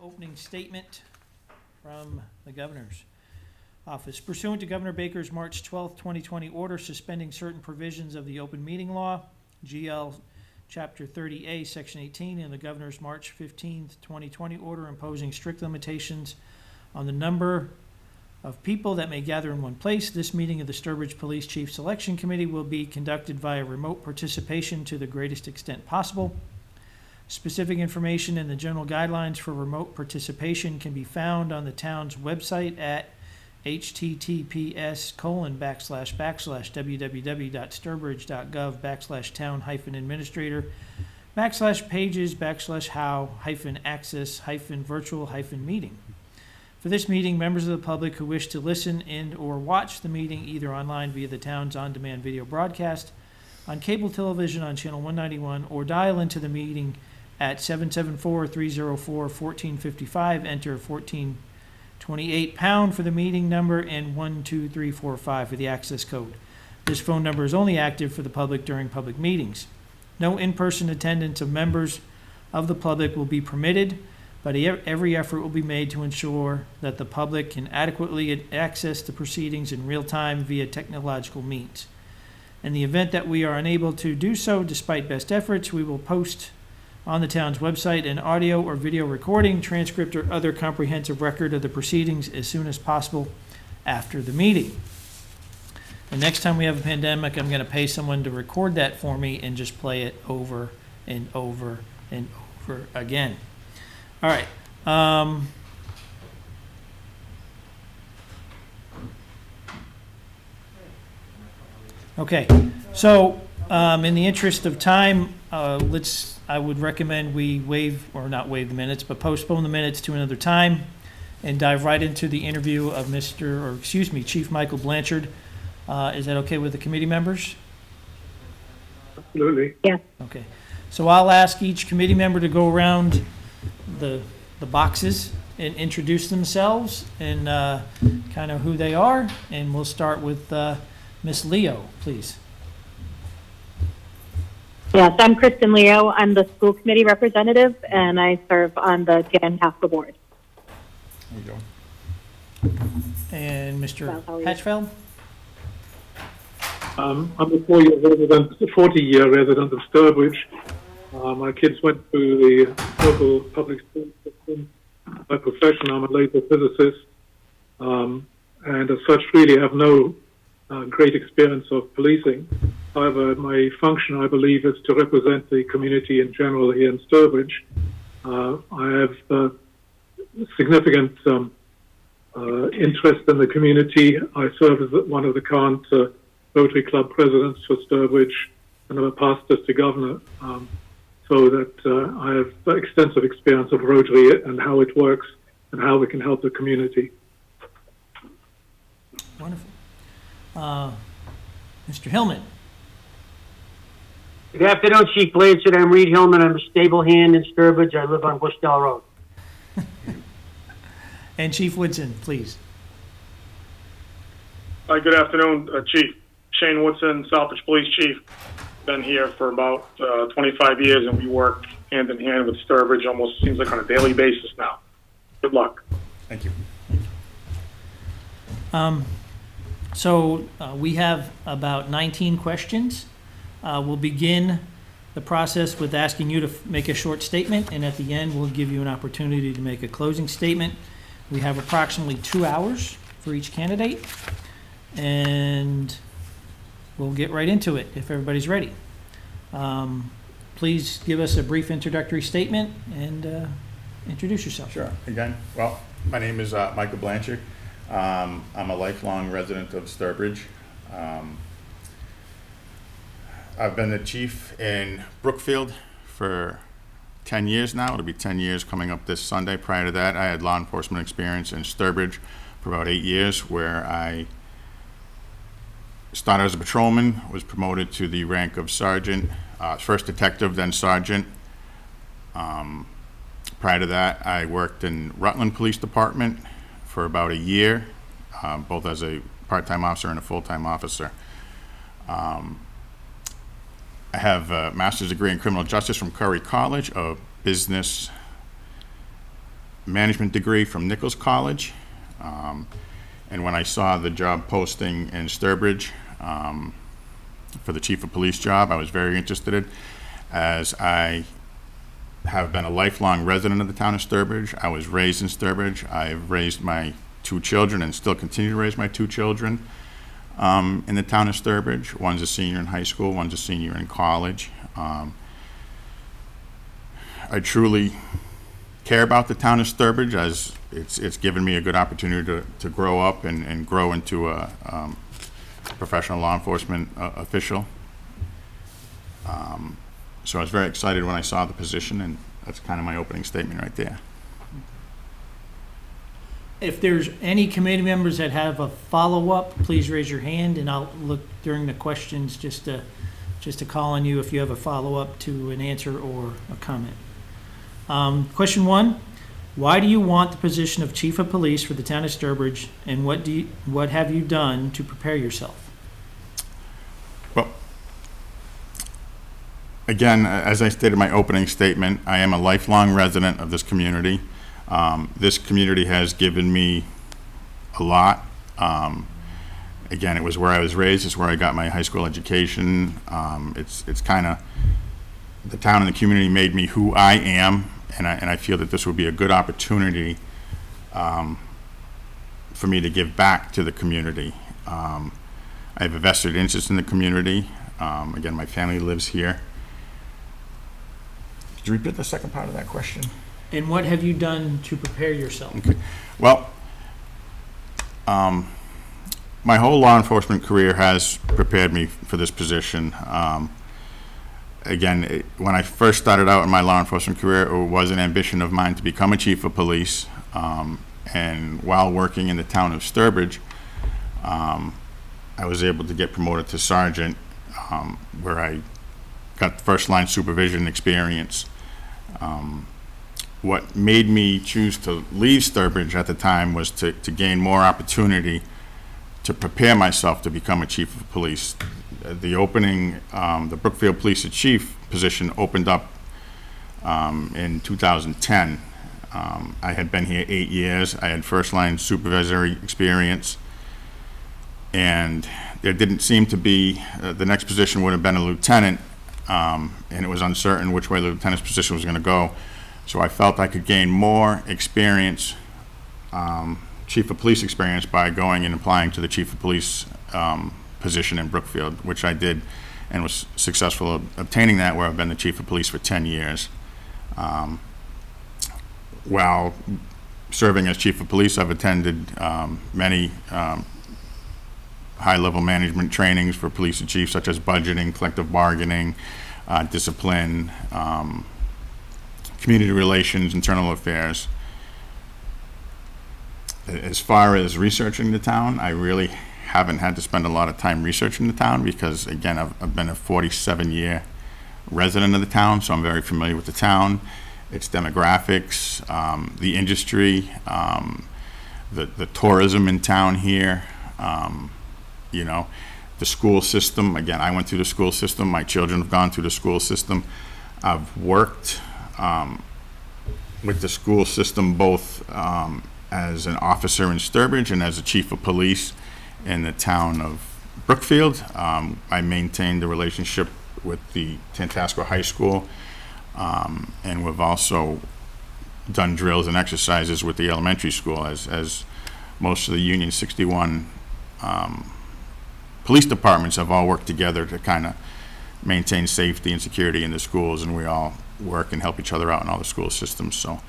opening statement from the governor's office. Pursuant to Governor Baker's March 12th, 2020 order suspending certain provisions of the open meeting law, GL Chapter 30A, Section 18, and the governor's March 15th, 2020 order imposing strict limitations on the number of people that may gather in one place, this meeting of the Sturbridge Police Chief Selection Committee will be conducted via remote participation to the greatest extent possible. Specific information and the general guidelines for remote participation can be found on the town's website at https://www.sturbridge.gov/town-administrator/how-access-virtual-meeting. For this meeting, members of the public who wish to listen and or watch the meeting either online via the town's on-demand video broadcast, on cable television on channel 191, or dial into the meeting at 774-304-1455, enter 1428 pound for the meeting number and 12345 for the access code. This phone number is only active for the public during public meetings. No in-person attendance of members of the public will be permitted, but every effort will be made to ensure that the public can adequately access the proceedings in real time via technological means. In the event that we are unable to do so, despite best efforts, we will post on the town's website an audio or video recording, transcript, or other comprehensive record of the proceedings as soon as possible after the meeting. And next time we have a pandemic, I'm going to pay someone to record that for me and just play it over and over and over again. All right. Okay. So, in the interest of time, I would recommend we not waive the minutes, but postpone the minutes to another time and dive right into the interview of Chief Michael Blanchard. Is that okay with the committee members? Absolutely. Yeah. Okay. So I'll ask each committee member to go around the boxes and introduce themselves and kind of who they are, and we'll start with Ms. Leo, please. Yes, I'm Kristen Leo. I'm the school committee representative, and I serve on the Dan Council board. There you go. And Mr. Well, how are you? Hatchfeld? I'm a 40-year resident of Sturbridge. My kids went through the local public school system. By profession, I'm a laser physicist, and as such, really have no great experience of policing. However, my function, I believe, is to represent the community in general here in Sturbridge. I have significant interest in the community. I serve as one of the current Rotary Club presidents for Sturbridge, and I'm a past district governor, so that I have extensive experience of Rotary and how it works and how we can help the community. Wonderful. Mr. Hillman? Good afternoon, Chief Blanchard. I'm Reed Hillman. I'm a stable hand in Sturbridge. I live on Bushdale Road. And Chief Woodson, please. Hi, good afternoon, Chief. Shane Woodson, Southbridge Police Chief. Been here for about 25 years, and we work hand in hand with Sturbridge almost seems like on a daily basis now. Good luck. Thank you. So we have about 19 questions. We'll begin the process with asking you to make a short statement, and at the end we'll give you an opportunity to make a closing statement. We have approximately 2 hours for each candidate, and we'll get right into it if everybody's ready. Please give us a brief introductory statement and introduce yourself. Sure. Again, well, my name is Michael Blanchard. I'm a lifelong resident of Sturbridge. I've been the chief in Brookfield for 10 years now. It'll be 10 years coming up this Sunday. Prior to that, I had law enforcement experience in Sturbridge for about 8 years, where I started as a patrolman, was promoted to the rank of sergeant, first detective, then sergeant. Prior to that, I worked in Rutland Police Department for about a year, both as a part-time officer and a full-time officer. I have a master's degree in criminal justice from Curry College, a business management degree from Nichols College. And when I saw the job posting in Sturbridge for the chief of police job, I was very interested, as I have been a lifelong resident of the town of Sturbridge. I was raised in Sturbridge. I've raised my 2 children and still continue to raise my 2 children in the town of Sturbridge. One's a senior in high school, one's a senior in college. I truly care about the town of Sturbridge, as it's given me a good opportunity to grow up and grow into a professional law enforcement official. So I was very excited when I saw the position, and that's kind of my opening statement right there. If there's any committee members that have a follow-up, please raise your hand, and I'll look during the questions just to call on you if you have a follow-up to an answer or a comment. Question 1, why do you want the position of Chief of Police for the town of Sturbridge, and what have you done to prepare yourself? Well, again, as I stated in my opening statement, I am a lifelong resident of this community. This community has given me a lot. Again, it was where I was raised. It's where I got my high school education. It's kind of, the town and the community made me who I am, and I feel that this would be a good opportunity for me to give back to the community. I have a vested interest in the community. Again, my family lives here. Could you repeat the second part of that question? And what have you done to prepare yourself? Okay. Well, my whole law enforcement career has prepared me for this position. Again, when I first started out in my law enforcement career, it was an ambition of mine to become a chief of police. And while working in the town of Sturbridge, I was able to get promoted to sergeant, where I got first line supervision experience. What made me choose to leave Sturbridge at the time was to gain more opportunity to prepare myself to become a chief of police. The opening, the Brookfield Police Chief position opened up in 2010. I had been here 8 years. I had first line supervisory experience, and there didn't seem to be, the next position would have been a lieutenant, and it was uncertain which way the lieutenant's position was going to go. So I felt I could gain more experience, chief of police experience, by going and applying to the chief of police position in Brookfield, which I did and was successful of obtaining that, where I've been the chief of police for 10 years. While serving as chief of police, I've attended many high-level management trainings for police and chiefs, such as budgeting, collective bargaining, discipline, community relations, internal affairs. As far as researching the town, I really haven't had to spend a lot of time researching the town, because again, I've been a 47-year resident of the town, so I'm very familiar with the town, its demographics, the industry, the tourism in town here, you know, the school system. Again, I went through the school system. My children have gone through the school system. I've worked with the school system both as an officer in Sturbridge and as a chief of police in the town of Brookfield. I maintained the relationship with the Tantasco High School, and we've also done drills and exercises with the elementary school, as most of the Union 61 police departments have all worked together to kind of maintain safety and security in the schools, and we all work and help each other out in all the school systems. So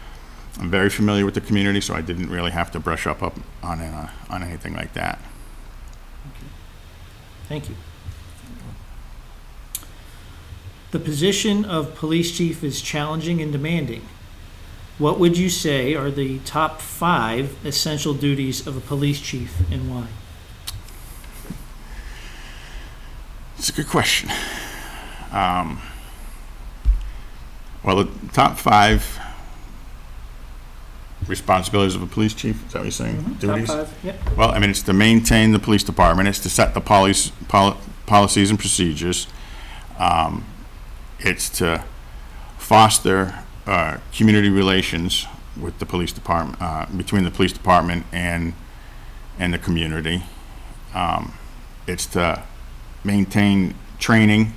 I'm very familiar with the community, so I didn't really have to brush up on anything like that. Thank you. The position of police chief is challenging and demanding. What would you say are the top 5 essential duties of a police chief, and why? It's a good question. Well, the top 5 responsibilities of a police chief, is that what you're saying? Mm-hmm. Duties? Top 5, yep. Well, I mean, it's to maintain the police department. It's to set the policies and procedures. It's to foster community relations with the police department, between the police department and the community. It's to maintain training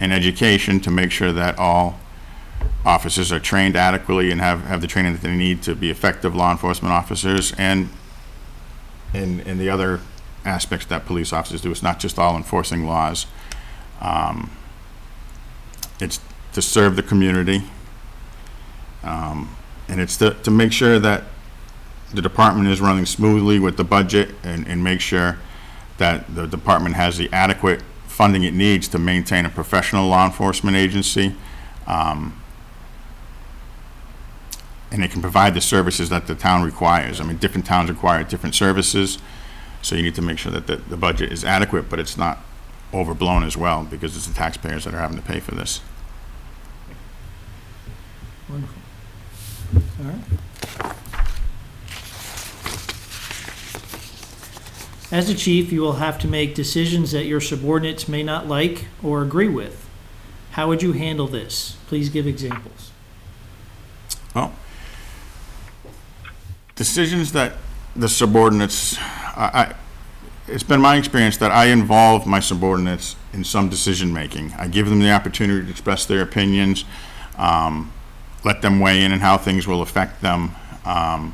and education to make sure that all officers are trained adequately and have the training that they need to be effective law enforcement officers, and the other aspects that police officers do. It's not just all enforcing laws. It's to serve the community, and it's to make sure that the department is running smoothly with the budget, and make sure that the department has the adequate funding it needs to maintain a professional law enforcement agency, and it can provide the services that the town requires. I mean, different towns require different services, so you need to make sure that the budget is adequate, but it's not overblown as well, because it's the taxpayers that are having to pay for this. Wonderful. All right. As a chief, you will have to make decisions that your subordinates may not like or agree with. How would you handle this? Please give examples. Well, decisions that the subordinates, it's been my experience that I involve my subordinates in some decision-making. I give them the opportunity to express their opinions, let them weigh in on how things will affect them, and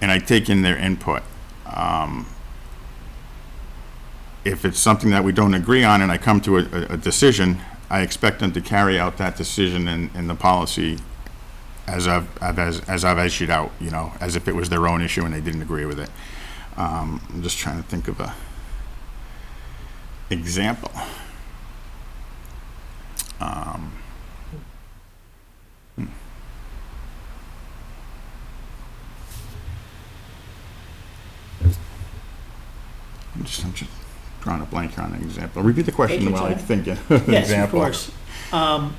I take in their input. If it's something that we don't agree on and I come to a decision, I expect them to carry out that decision and the policy as I've issued out, you know, as if it was their own issue and they didn't agree with it. I'm just trying to think of a example. I'm just drawing a blank on an example. Repeat the question Take your while I'm time. thinking of an Yes, example. of course.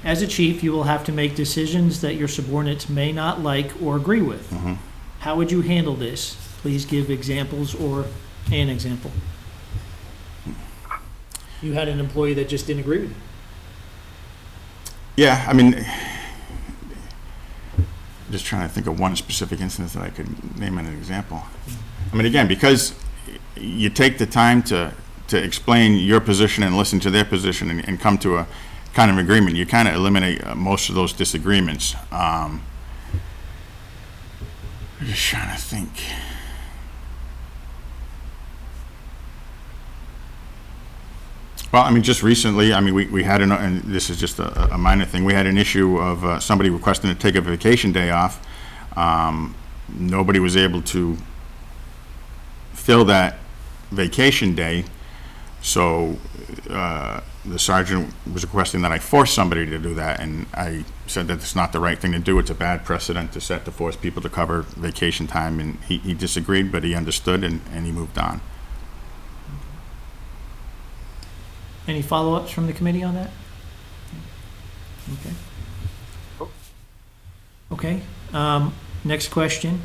As a chief, you will have to make decisions that your subordinates may not like or agree with. Mhm. How would you handle this? Please give examples or an example. You had an employee that just didn't agree with you. Yeah, I mean, just trying to think of one specific instance that I could name an example. I mean, again, because you take the time to explain your position and listen to their position and come to a kind of agreement, you kind of eliminate most of those disagreements. I'm just trying to think. Well, I mean, just recently, I mean, we had and this is just a minor thing, we had an issue of somebody requesting to take a vacation day off. Nobody was able to fill that vacation day, so the sergeant was requesting that I force somebody to do that, and I said that it's not the right thing to do. It's a bad precedent to set to force people to cover vacation time, and he disagreed, but he understood, and he moved on. Any follow-ups from the committee on that? Okay. Okay. Next question.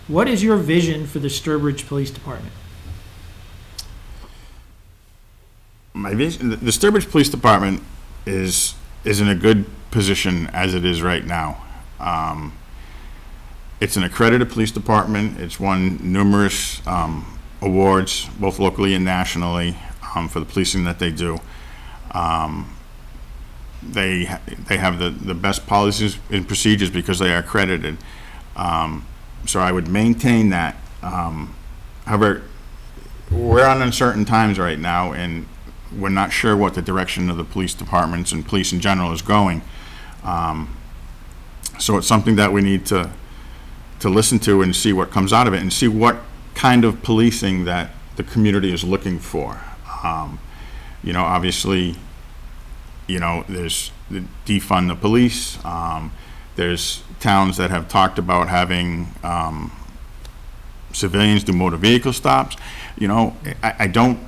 What is your vision for the Sturbridge Police Department? My vision, the Sturbridge Police Department is in a good position as it is right now. It's an accredited police department. It's won numerous awards, both locally and nationally, for the policing that they do. They have the best policies and procedures because they are accredited. So I would maintain that. However, we're on uncertain times right now, and we're not sure what the direction of the police departments and police in general is going. So it's something that we need to listen to and see what comes out of it, and see what kind of policing that the community is looking for. You know, obviously, you know, there's the defund the police. There's towns that have talked about having civilians do motor vehicle stops. You know, I don't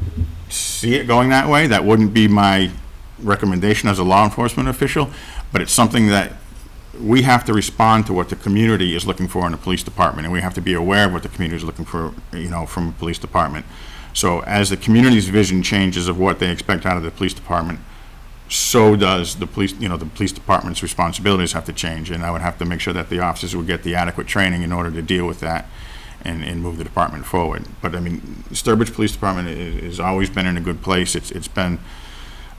see it going that way. That wouldn't be my recommendation as a law enforcement official, but it's something that we have to respond to what the community is looking for in a police department, and we have to be aware of what the community is looking for, you know, from a police department. So as the community's vision changes of what they expect out of the police department, so does the police, the police department's responsibilities have to change, and I would have to make sure that the officers would get the adequate training in order to deal with that and move the department forward. But I mean, Sturbridge Police Department has always been in a good place. It's been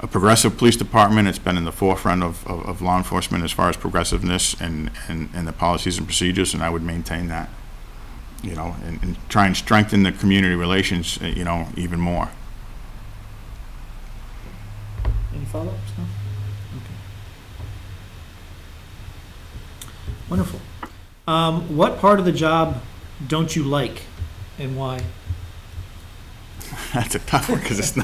a progressive police department. It's been in the forefront of law enforcement as far as progressiveness and the policies and procedures, and I would maintain that, and try and strengthen the community relations, even more. Any follow-ups? No? Okay. Wonderful. What part of the job don't you like, and why? That's a tough one, because there's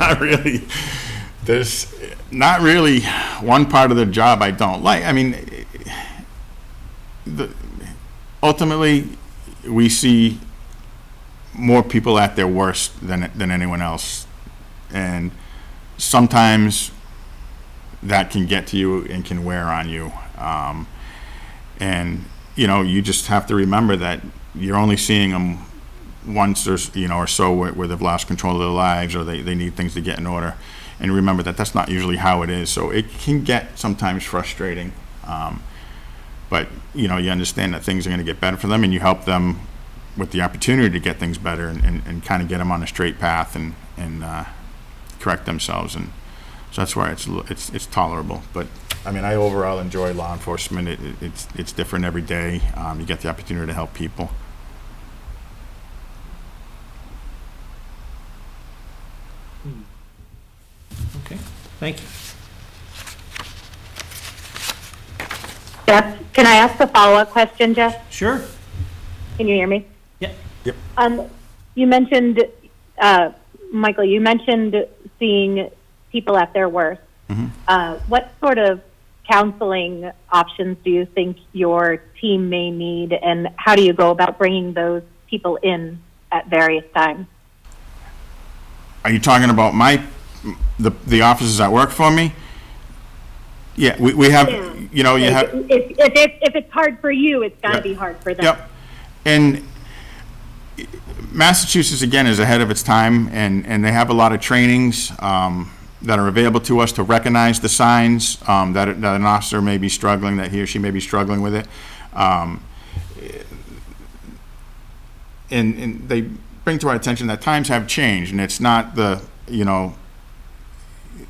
not really one part of the job I don't like. I mean, ultimately, we see more people at their worst than anyone else, and sometimes that can get to you and can wear on you. And you just have to remember that you're only seeing them once or so where they've lost control of their lives, or they need things to get in order. And remember that that's not usually how it is. So it can get sometimes frustrating. But you understand that things are going to get better for them, and you help them with the opportunity to get things better and kind of get them on a straight path and correct themselves. And so that's why it's tolerable. But I mean, I overall enjoy law enforcement. It's different every day. You get the opportunity to help people. Okay, thank you. Jeff, can I ask a follow-up question, Jeff? Sure. Can you hear me? Yeah. Yep. You mentioned, Michael, you mentioned seeing people at their worst. Mm-hmm. What sort of counseling options do you think your team may need, and how do you go about bringing those people in at various times? Are you talking about the officers that work for me? Yeah, we have, you have. If it's hard for you, it's got to be hard for them. Yep. And Massachusetts, again, is ahead of its time, and they have a lot of trainings that are available to us to recognize the signs that an officer may be struggling, that he or she may be struggling with it. And they bring to our attention that times have changed, and it's not the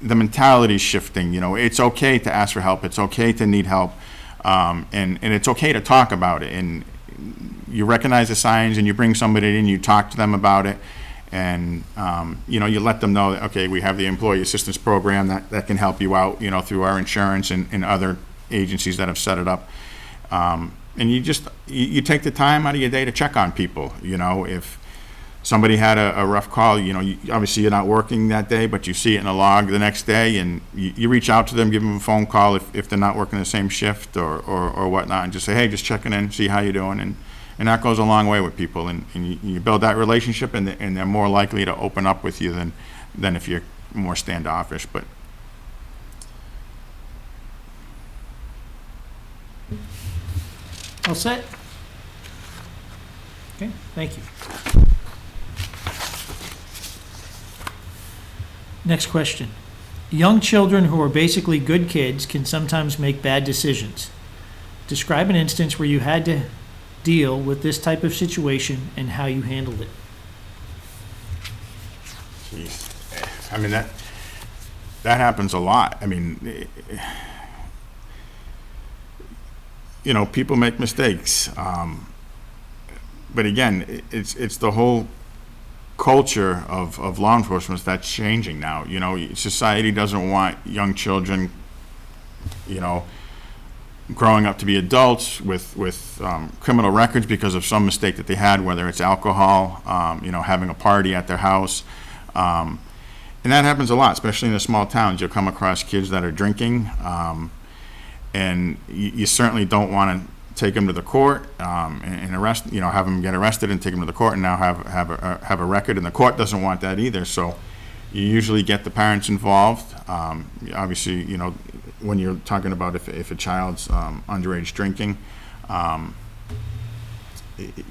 mentality shifting. It's okay to ask for help. It's okay to need help, and it's okay to talk about it. And you recognize the signs, and you bring somebody in, you talk to them about it, and you let them know that, okay, we have the employee assistance program that can help you out, through our insurance and other agencies that have set it up. And you take the time out of your day to check on people. If somebody had a rough call, obviously you're not working that day, but you see it in a log the next day, and you reach out to them, give them a phone call if they're not working the same shift or whatnot, and just say, hey, just checking in, see how you're doing, and that goes a long way with people, and you build that relationship, and they're more likely to open up with you than if you're more standoffish. But All set? Okay, thank you. Next question. Young children who are basically good kids can sometimes make bad decisions. Describe an instance where you had to deal with this type of situation and how you handled it. Jeez. I mean, that happens a lot. I mean, people make mistakes. But again, it's the whole culture of law enforcement that's changing now. Society doesn't want young children, growing up to be adults with criminal records because of some mistake that they had, whether it's alcohol, having a party at their house. And that happens a lot, especially in the small towns. You'll come across kids that are drinking, and you certainly don't want to take them to the court and arrest, have them get arrested and take them to the court and now have a record, and the court doesn't want that either. So you usually get the parents involved. Obviously, when you're talking about if a child's underage drinking,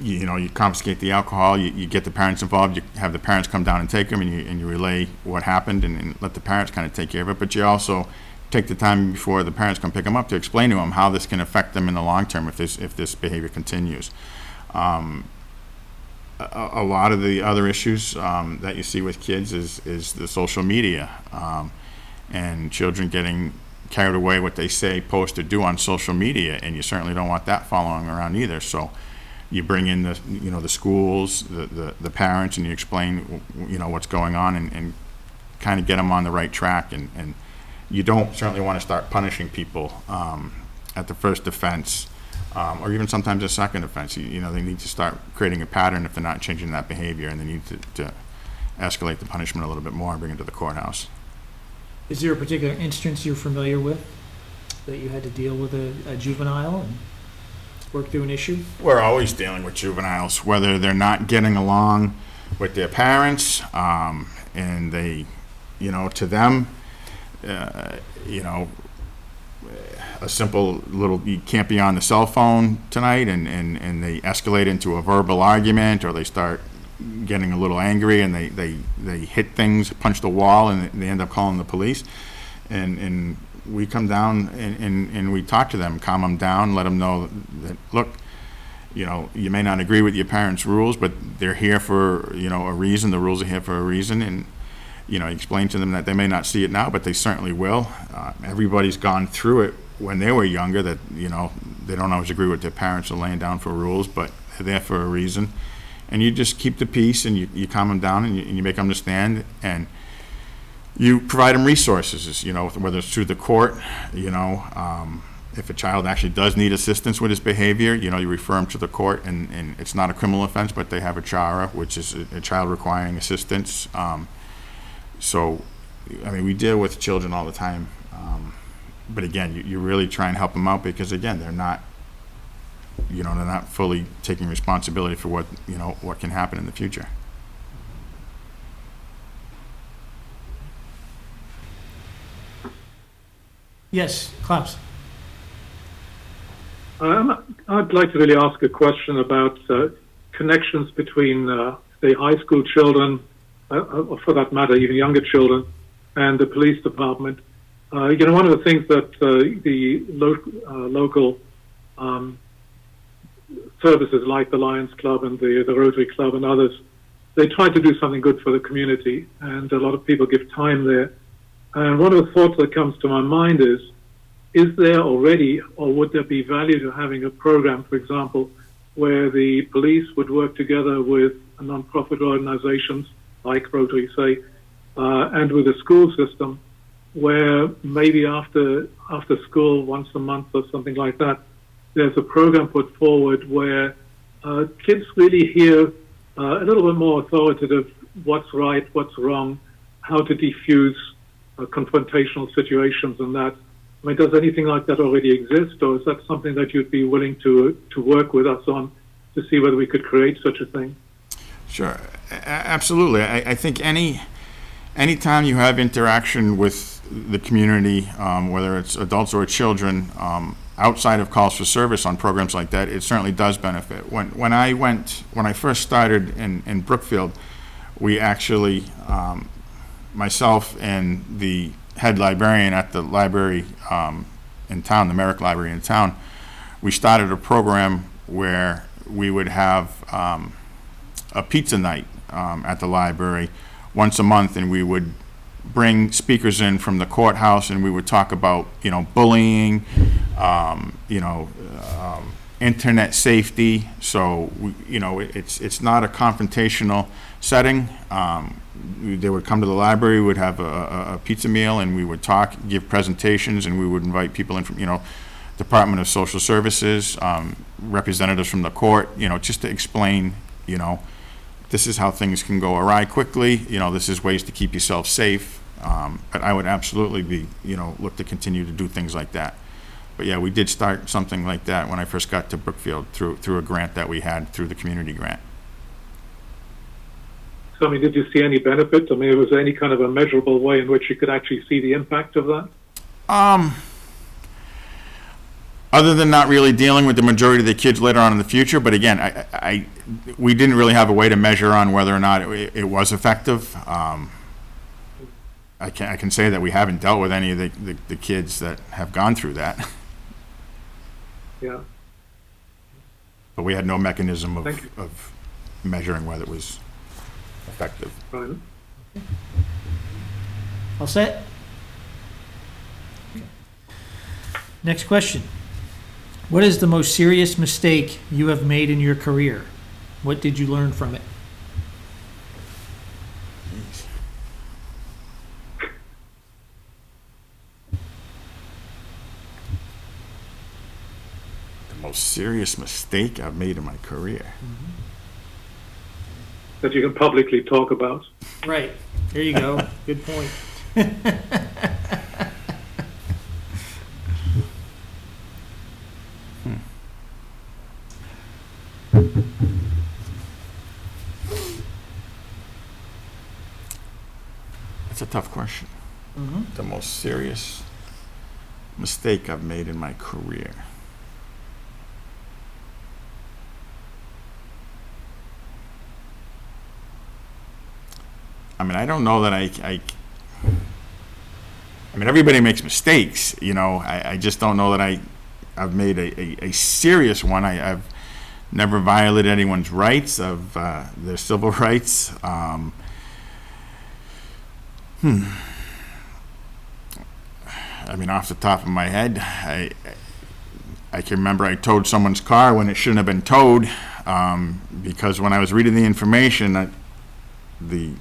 you confiscate the alcohol, you get the parents involved, you have the parents come down and take them, and you relay what happened and let the parents kind of take care of it. But you also take the time before the parents come pick them up to explain to them how this can affect them in the long term if this behavior continues. A lot of the other issues that you see with kids is the social media and children getting carried away what they say, post, or do on social media, and you certainly don't want that following around either. So you bring in the schools, the parents, and you explain what's going on and kind of get them on the right track. And you don't certainly want to start punishing people at the first offense. Or even sometimes a second offense. They need to start creating a pattern if they're not changing that behavior, and they need to escalate the punishment a little bit more and bring it to the courthouse. Is there a particular instance you're familiar with that you had to deal with a juvenile and work through an issue? We're always dealing with juveniles, whether they're not getting along with their parents, and they, to them, a simple little, you can't be on the cell phone tonight, and they escalate into a verbal argument, or they start getting a little angry and they hit things, punch the wall, and they end up calling the police. And we come down and we talk to them, calm them down, let them know that, look, you may not agree with your parents' rules, but they're here for, a reason. The rules are here for a reason. And, explain to them that they may not see it now, but they certainly will. Everybody's gone through it when they were younger, that, they don't always agree with their parents are laying down for rules, but they're there for a reason. And you just keep the peace, and you calm them down, and you make them understand, and you provide them resources, whether it's through the court, if a child actually does need assistance with his behavior, you refer them to the court, and it's not a criminal offense, but they have a CHARA, which is a child requiring assistance. We deal with children all the time. But again, you really try and help them out, because again, they're not fully taking responsibility for what can happen in the future. Yes, Klaus. I'd like to really ask a question about connections between, say, high school children, or for that matter, even younger children, and the police department. One of the things that the local services like the Lions Club and the Rotary Club and others, they try to do something good for the community, and a lot of people give time there. And one of the thoughts that comes to my mind is there already, or would there be value to having a program, for example, where the police would work together with non-profit organizations like Rotary, say, and with the school system, where maybe after school, once a month or something like that, there's a program put forward where kids really hear a little bit more authoritative what's right, what's wrong, how to defuse confrontational situations and that. Does anything like that already exist, or is that something that you'd be willing to work with us on to see whether we could create such a thing? Sure, absolutely. I think any time you have interaction with the community, whether it's adults or children, outside of calls for service on programs like that, it certainly does benefit. When I first started in Brookfield, we actually, myself and the head librarian at the library in town, the Merrick Library in town, we started a program where we would have a pizza night at the library once a month, and we would bring speakers in from the courthouse, and we would talk about bullying, internet safety. So it's not a confrontational setting. They would come to the library, we would have a pizza meal, and we would talk, give presentations, and we would invite people in from Department of Social Services, representatives from the court, just to explain, this is how things can go awry quickly. This is ways to keep yourself safe. But I would absolutely be, look to continue to do things like that. But yeah, we did start something like that when I first got to Brookfield through a grant that we had through the community grant. So, did you see any benefit? Was there any kind of a measurable way in which you could actually see the impact of that? Other than not really dealing with the majority of the kids later on in the future, but again, we didn't really have a way to measure on whether or not it was effective. I can say that we haven't dealt with any of the kids that have gone through that, Yeah. but we had no mechanism Thank you. of measuring whether it was effective. Right. All set? Next question. What is the most serious mistake you have made in your career? What did you learn from it? The most serious mistake I've made in my career. That you can publicly talk about. Right. There you go. Good point. That's a tough question. The most serious mistake I've made in my career. I mean, I don't know that I mean, everybody makes mistakes, you know. I just don't know that I've made a serious one. I've never violated anyone's rights of their civil rights. I mean, off the top of my head, I can remember I towed someone's car when it shouldn't have been towed, because when I was reading the information, the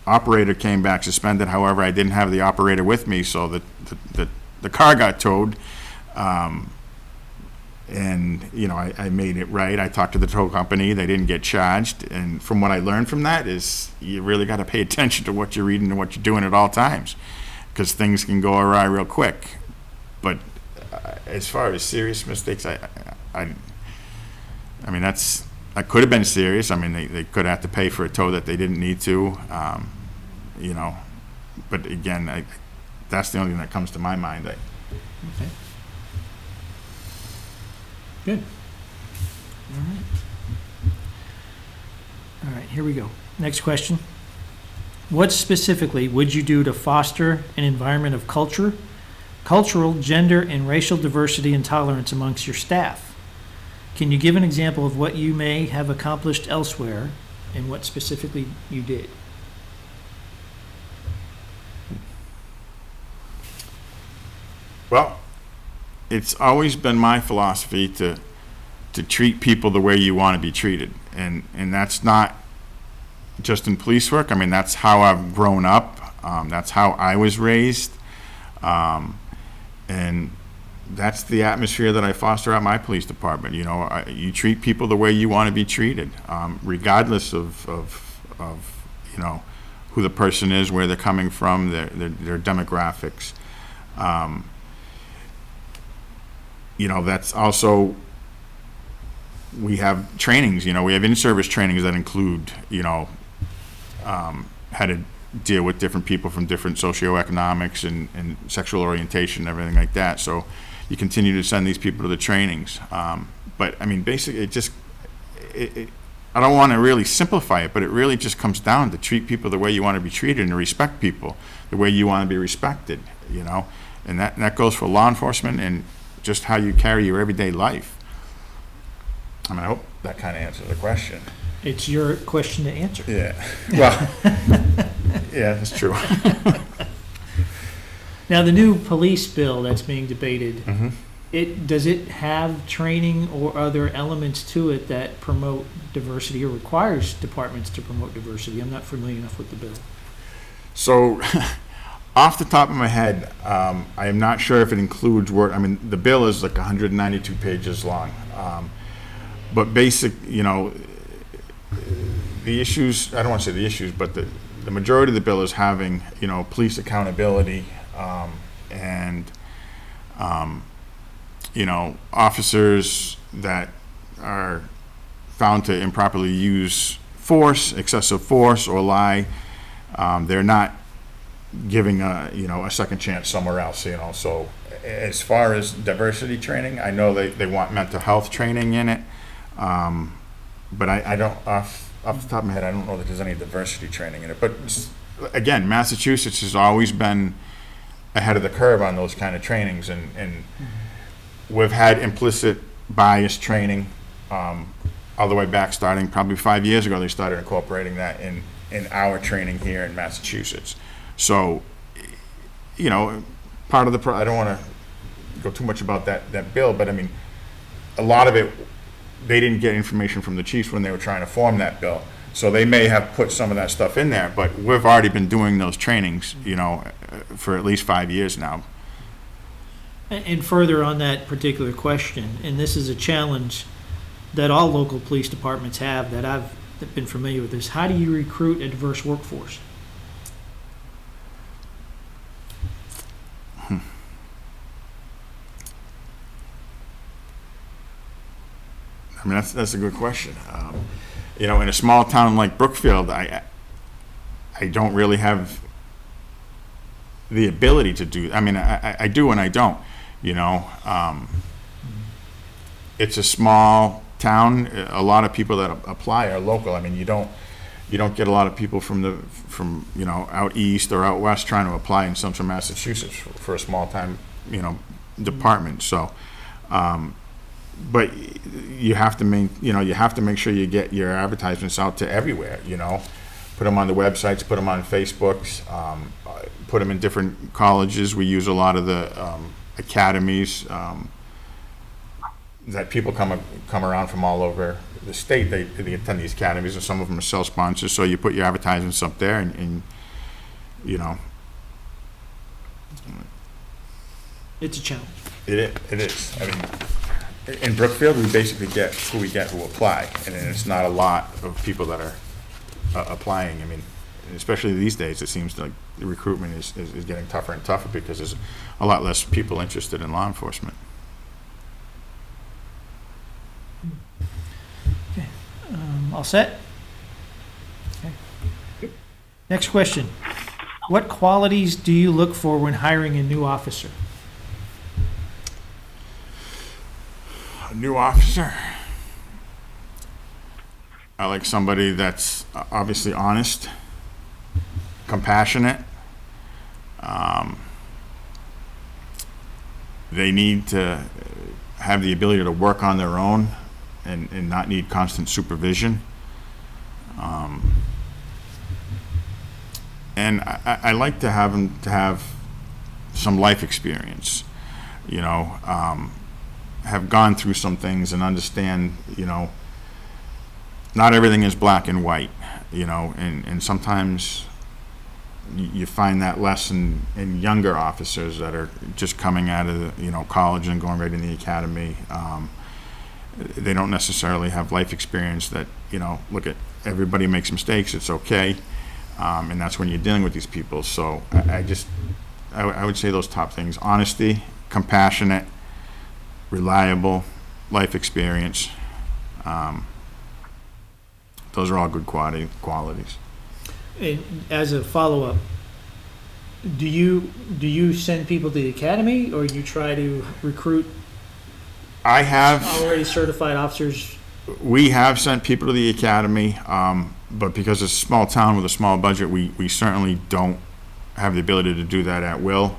operator came back suspended. However, I didn't have the operator with me, so the car got towed. And, you know, I made it right. I talked to the tow company. They didn't get charged. And from what I learned from that is you really got to pay attention to what you're reading and what you're doing at all times, because things can go awry real quick. But as far as serious mistakes, I mean, that could have been serious. I mean, they could have to pay for a tow that they didn't need to, you know. But again, that's the only thing that comes to my mind. Okay. Good. All right. All right, here we go. Next question. What specifically would you do to foster an environment of cultural, gender, and racial diversity and tolerance amongst your staff? Can you give an example of what you may have accomplished elsewhere and what specifically you did? Well, it's always been my philosophy to treat people the way you want to be treated, and that's not just in police work. I mean, that's how I've grown up. That's how I was raised, and that's the atmosphere that I foster at my police department. You know, you treat people the way you want to be treated, regardless of you know, who the person is, where they're coming from, their demographics. You know, that's also, we have trainings, you know, we have in-service trainings that include, you know, how to deal with different people from different socioeconomics and sexual orientation and everything like that. So you continue to send these people to the trainings. But I mean, basically, I don't want to really simplify it, but it really just comes down to treat people the way you want to be treated and to respect people the way you want to be respected, you know, and that goes for law enforcement and just how you carry your everyday life. I mean, I hope that kind of answers the question. It's your question to answer. Yeah. Well, yeah, that's true. Now, the new police bill that's being debated, Mm-hmm. does it have training or other elements to it that promote diversity or requires departments to promote diversity? I'm not familiar enough with the bill. So, off the top of my head, I am not sure if it includes word. I mean, the bill is like 192 pages long. But basic, you know, the issues, I don't want to say the issues, but the majority of the bill is having, you know, police accountability, and, you know, officers that are found to improperly use force, excessive force, or lie, they're not giving a second chance somewhere else, you know. So as far as diversity training, I know they want mental health training in it, but I don't, off the top of my head, I don't know that there's any diversity training in it. But again, Massachusetts has always been ahead of the curve on those kind of trainings, and we've had implicit bias training all the way back, starting probably 5 years ago. They started incorporating that in our training here in Massachusetts. So, you know, part of the I don't want to go too much about that bill, but I mean, a lot of it, they didn't get information from the chiefs when they were trying to form that bill. So they may have put some of that stuff in there, but we've already been doing those trainings, you know, for at least 5 years now. And further on that particular question, and this is a challenge that all local police departments have that I've been familiar with, is how do you recruit a diverse workforce? I mean, that's a good question. You know, in a small town like Brookfield, I don't really have the ability to do. I mean, I do and I don't. You know, it's a small town. A lot of people that apply are local. I mean, you don't get a lot of people from you know, out east or out west trying to apply in Central Massachusetts for a small time, you know, department. So. But you have to make sure you get your advertisements out to everywhere. You know, put them on the websites, put them on Facebooks, put them in different colleges. We use a lot of the academies that people come around from all over the state. They attend these academies, and some of them are self-sponsored. So you put your advertisements up there, and you know, It's a challenge. it is. I mean. In Brookfield, we basically get who apply, and it's not a lot of people that are applying. I mean, especially these days, it seems like the recruitment is getting tougher and tougher because there's a lot less people interested in law enforcement. Okay. All set? Okay. Next question. What qualities do you look for when hiring a new officer? A new officer, I like somebody that's obviously honest, compassionate. They need to have the ability to work on their own and not need constant supervision. And I like to have them to have some life experience, you know, have gone through some things and understand, you know, not everything is black and white, you know, and sometimes you find that less in younger officers that are just coming out of the, you know, college and going right in the academy. They don't necessarily have life experience that, you know, look, at everybody makes mistakes, it's okay, and that's when you're dealing with these people. So I would say those top things: honesty, compassionate, reliable, life experience. Those are all good qualities. And as a follow-up, do you send people to the academy, or you try to recruit I have already certified officers? We have sent people to the academy, but because it's a small town with a small budget, we certainly don't have the ability to do that at will.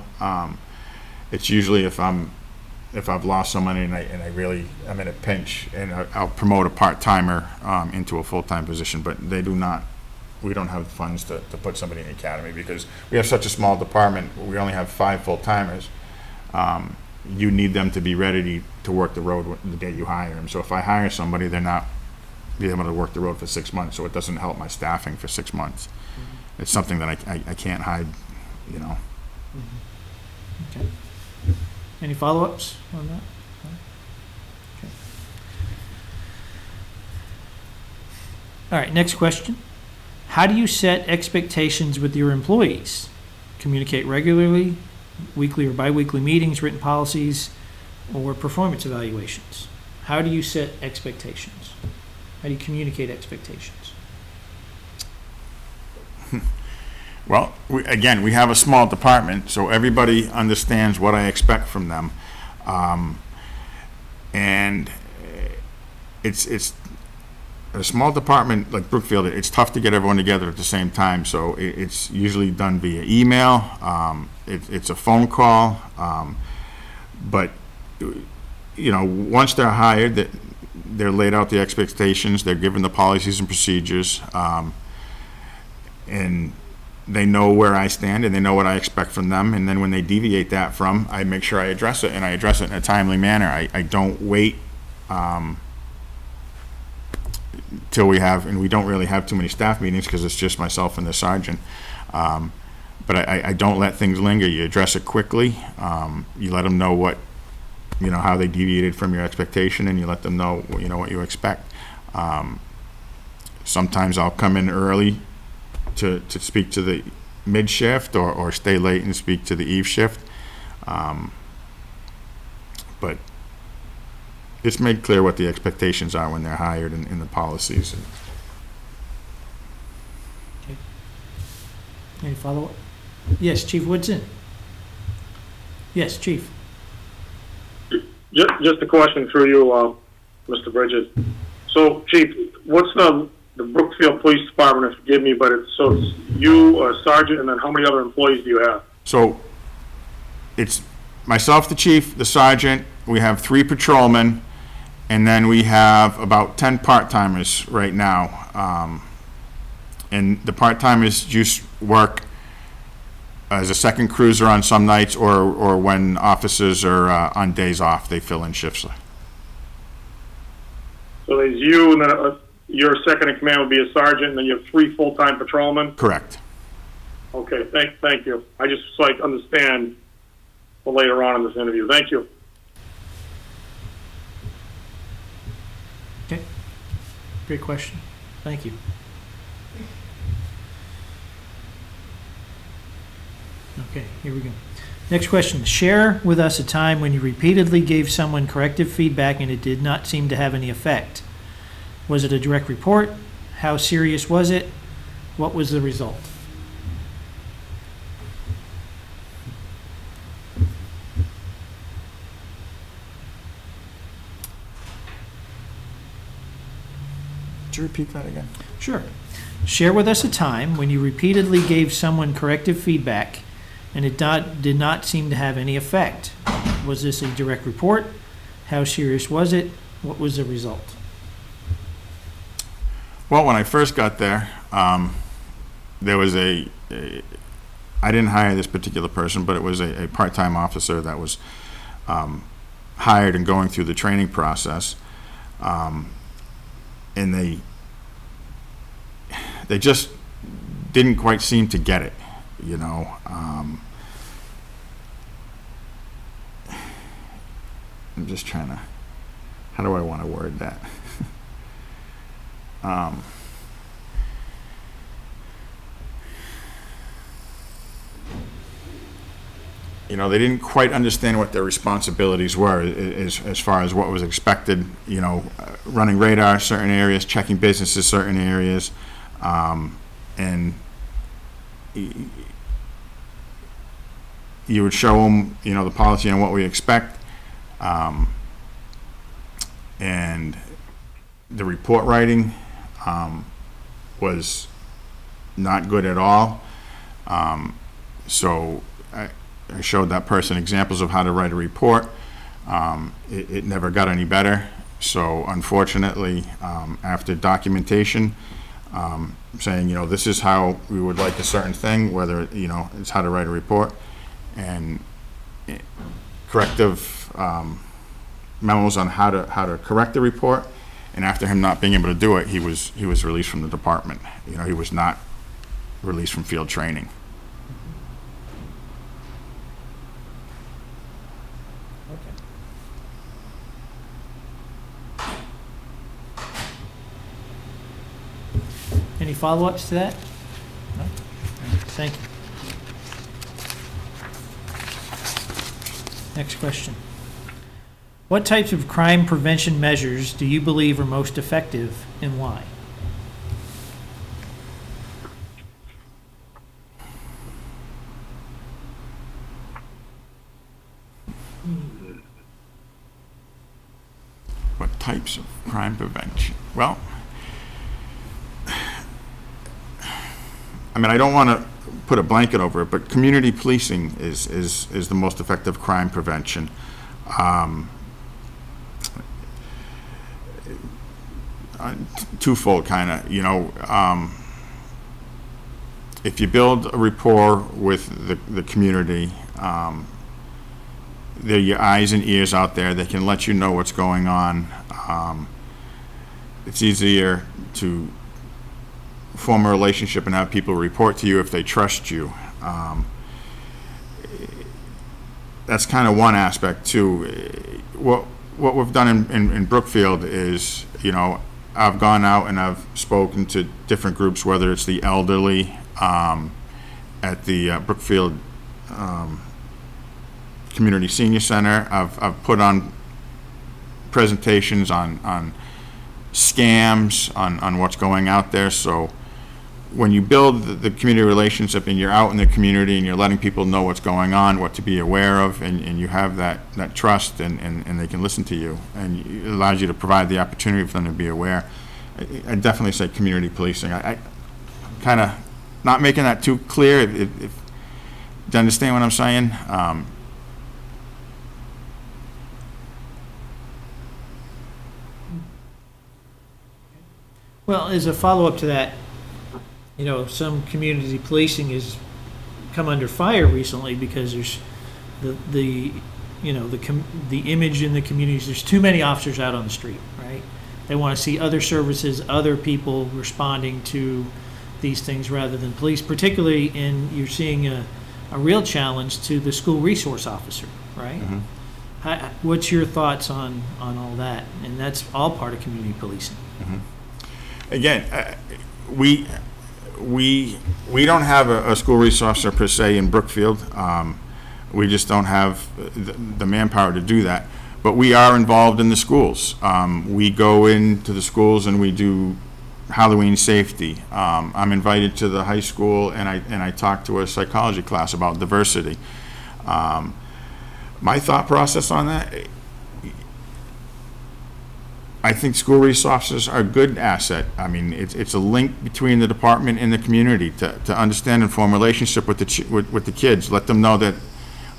It's usually if I've lost somebody and I'm in a pinch, and I'll promote a part-timer into a full-time position, but we don't have the funds to put somebody in the academy because we have such a small department. We only have 5 full-timers. You need them to be ready to work the road the day you hire them. So if I hire somebody, they're not be able to work the road for 6 months, so it doesn't help my staffing for 6 months. Mm-hmm. It's something that I can't hide, you know. Mm-hmm. Okay. Any follow-ups on that? Okay. All right, next question. How do you set expectations with your employees? Communicate regularly, weekly or biweekly meetings, written policies, or performance evaluations? How do you set expectations? How do you communicate expectations? Well, we have a small department, so everybody understands what I expect from them, and it's a small department like Brookfield, it's tough to get everyone together at the same time, so it's usually done via email, it's a phone call, but, you know, once they're hired, they're laid out the expectations, they're given the policies and procedures, and they know where I stand and they know what I expect from them, and then when they deviate that from, I make sure I address it, and I address it in a timely manner. I don't wait till we have, and we don't really have too many staff meetings because it's just myself and the sergeant. But I don't let things linger. You address it quickly. You let them know what, you know, how they deviated from your expectation, and you let them know, you know, what you expect. Sometimes I'll come in early to speak to the mid shift, or stay late and speak to the eve shift. But it's made clear what the expectations are when they're hired in the policies. Okay. Any follow-up? Yes, Chief Woodson. Yes, Chief. Just a question through you, Mr. Bridges. So, Chief, what's the Brookfield Police Department, forgive me, but it's you, a sergeant, and then how many other employees do you have? So it's myself, the chief, the sergeant, we have 3 patrolmen, and then we have about 10 part-timers right now. And the part-timers just work as a second cruiser on some nights, or when officers are on days off, they fill in shifts. So there's you, and then your second in command would be a sergeant, and then you have 3 full-time patrolmen? Correct. Okay, thank you. I just so I understand for later on in this interview. Thank you. Okay. Great question. Thank you. Okay, here we go. Next question. Share with us a time when you repeatedly gave someone corrective feedback and it did not seem to have any effect. Was it a direct report? How serious was it? What was the result? Could you repeat that again? Sure. Share with us a time when you repeatedly gave someone corrective feedback and it did not seem to have any effect. Was this a direct report? How serious was it? What was the result? Well, when I first got there, there was I didn't hire this particular person, but it was a part-time officer that was hired and going through the training process. And they just didn't quite seem to get it, you know. I'm just trying to, how do I want to word that? You know, they didn't quite understand what their responsibilities were as far as what was expected, you know, running radar certain areas, checking businesses certain areas, and you would show them, you know, the policy and what we expect, and the report writing was not good at all. So I showed that person examples of how to write a report. It never got any better. So unfortunately, after documentation, saying, you know, this is how we would like a certain thing, whether, you know, it's how to write a report, and corrective memos on how to correct the report. And after him not being able to do it, he was released from the department. You know, he was not released from field training. Any follow-ups to that? No? Thank you. Next question. What types of crime prevention measures do you believe are most effective and why? What types of crime prevention? Well, I mean, I don't want to put a blanket over it, but community policing is the most effective crime prevention. Twofold, kind of, if you build a rapport with the community, they're your eyes and ears out there. They can let you know what's going on. It's easier to form a relationship and have people report to you if they trust you. That's kind of one aspect too. What we've done in Brookfield is, I've gone out and I've spoken to different groups, whether it's the elderly at the Brookfield Community Senior Center. I've put on presentations on scams, on what's going out there. So when you build the community relationship and you're out in the community and you're letting people know what's going on, what to be aware of, and you have that trust and they can listen to you, and it allows you to provide the opportunity for them to be aware. I definitely say community policing. I kind of not making that too clear. If do you understand what I'm saying? Well, as a follow-up to that, some community policing has come under fire recently because there's the image in the communities. There's too many officers out on the street, right? They want to see other services, other people responding to these things rather than police. Particularly you're seeing a real challenge to the school resource officer, right? Mm-hmm. What's your thoughts on all that? And that's all part of community policing. Mm-hmm. Again, we don't have a school resource officer per se in Brookfield. We just don't have the manpower to do that. But we are involved in the schools. We go into the schools and we do Halloween safety. I'm invited to the high school and I talk to a psychology class about diversity. My thought process on that, I think school resource officers are a good asset. I mean, it's a link between the department and the community to understand and form a relationship with the kids. Let them know that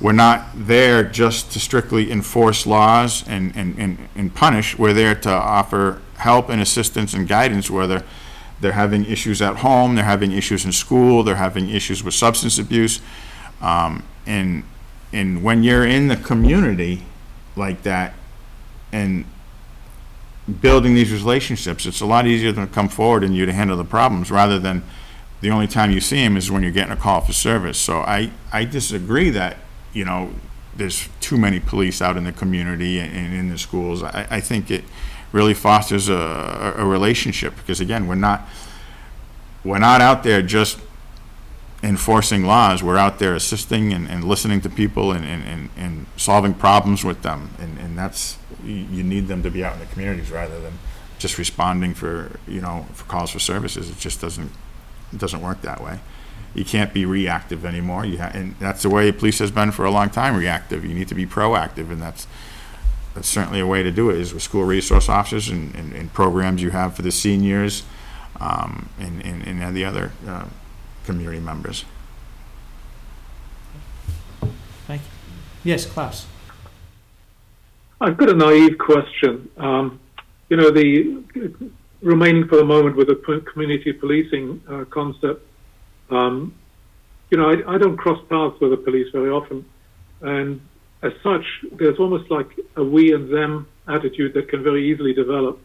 we're not there just to strictly enforce laws and punish. We're there to offer help and assistance and guidance, whether they're having issues at home, they're having issues in school, they're having issues with substance abuse. And when you're in the community like that and building these relationships, it's a lot easier to come forward and you to handle the problems rather than the only time you see them is when you're getting a call for service. So I disagree that, there's too many police out in the community and in the schools. I think it really fosters a relationship because, again, we're not out there just enforcing laws. We're out there assisting and listening to people and solving problems with them. And that's, you need them to be out in the communities rather than just responding for calls for services. It just doesn't work that way. You can't be reactive anymore. And that's the way police has been for a long time, reactive. You need to be proactive, and that's certainly a way to do it is with school resource officers and programs you have for the seniors and the other community members. Thank you. Yes, Klaus. I've got a naive question. The remaining for the moment with the community policing concept. I don't cross paths with the police very often, and as such, there's almost like a we and them attitude that can very easily develop.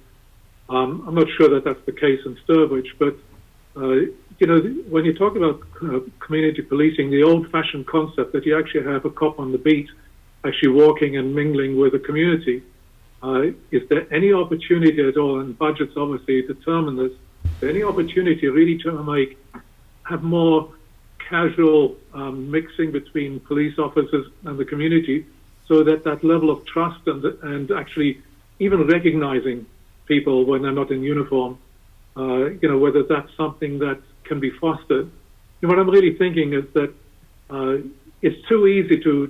I'm not sure that that's the case in Sturbridge, but when you talk about community policing, the old-fashioned concept that you actually have a cop on the beat actually walking and mingling with the community, is there any opportunity at all, and budgets obviously determine this, is there any opportunity really to have more casual mixing between police officers and the community so that level of trust and actually even recognizing people when they're not in uniform, whether that's something that can be fostered. What I'm really thinking is that it's too easy to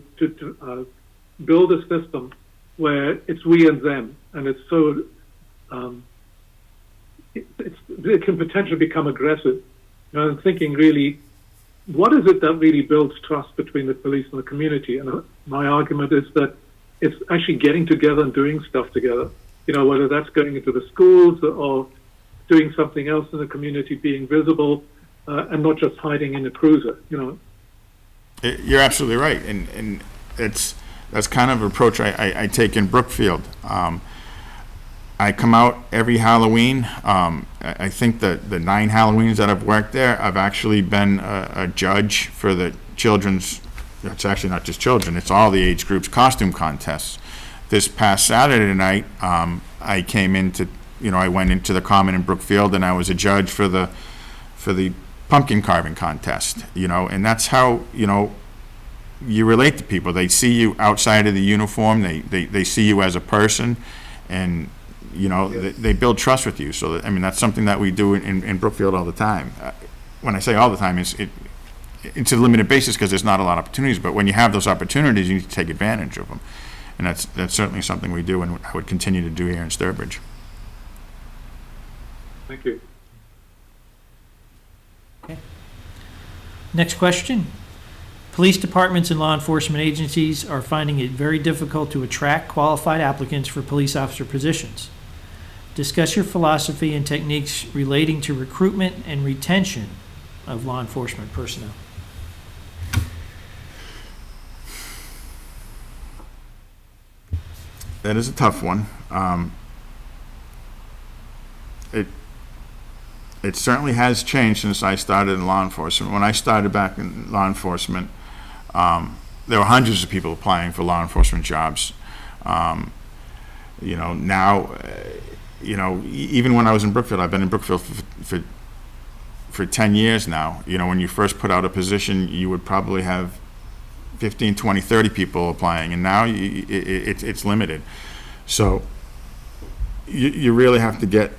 build a system where it's we and them, and it's so it can potentially become aggressive. I'm thinking really, what is it that really builds trust between the police and the community? And my argument is that it's actually getting together and doing stuff together. You know, whether that's going into the schools or doing something else in the community, being visible, and not just hiding in a cruiser, you know. You're absolutely right, and that's kind of an approach I take in Brookfield. I come out every Halloween. I think that the 9 Halloweens that I've worked there, I've actually been a judge for the children's, it's actually not just children, it's all the age groups, costume contests. This past Saturday night, I came into, I went into the Common in Brookfield, and I was a judge for the pumpkin carving contest, and that's how, you relate to people. They see you outside of the uniform, they see you as a person, and, they build trust with you. So, that's something that we do in Brookfield all the time. When I say all the time, it's a limited basis because there's not a lot of opportunities, but when you have those opportunities, you need to take advantage of them. And that's certainly something we do, and I would continue to do here in Sturbridge. Thank you. Next question. Police departments and law enforcement agencies are finding it very difficult to attract qualified applicants for police officer positions. Discuss your philosophy and techniques relating to recruitment and retention of law enforcement personnel. That is a tough one. It certainly has changed since I started in law enforcement. When I started back in law enforcement, there were hundreds of people applying for law enforcement jobs. Now, even when I was in Brookfield, I've been in Brookfield for 10 years now. When you first put out a position, you would probably have 15, 20, 30 people applying, and now it's limited. So you really have to get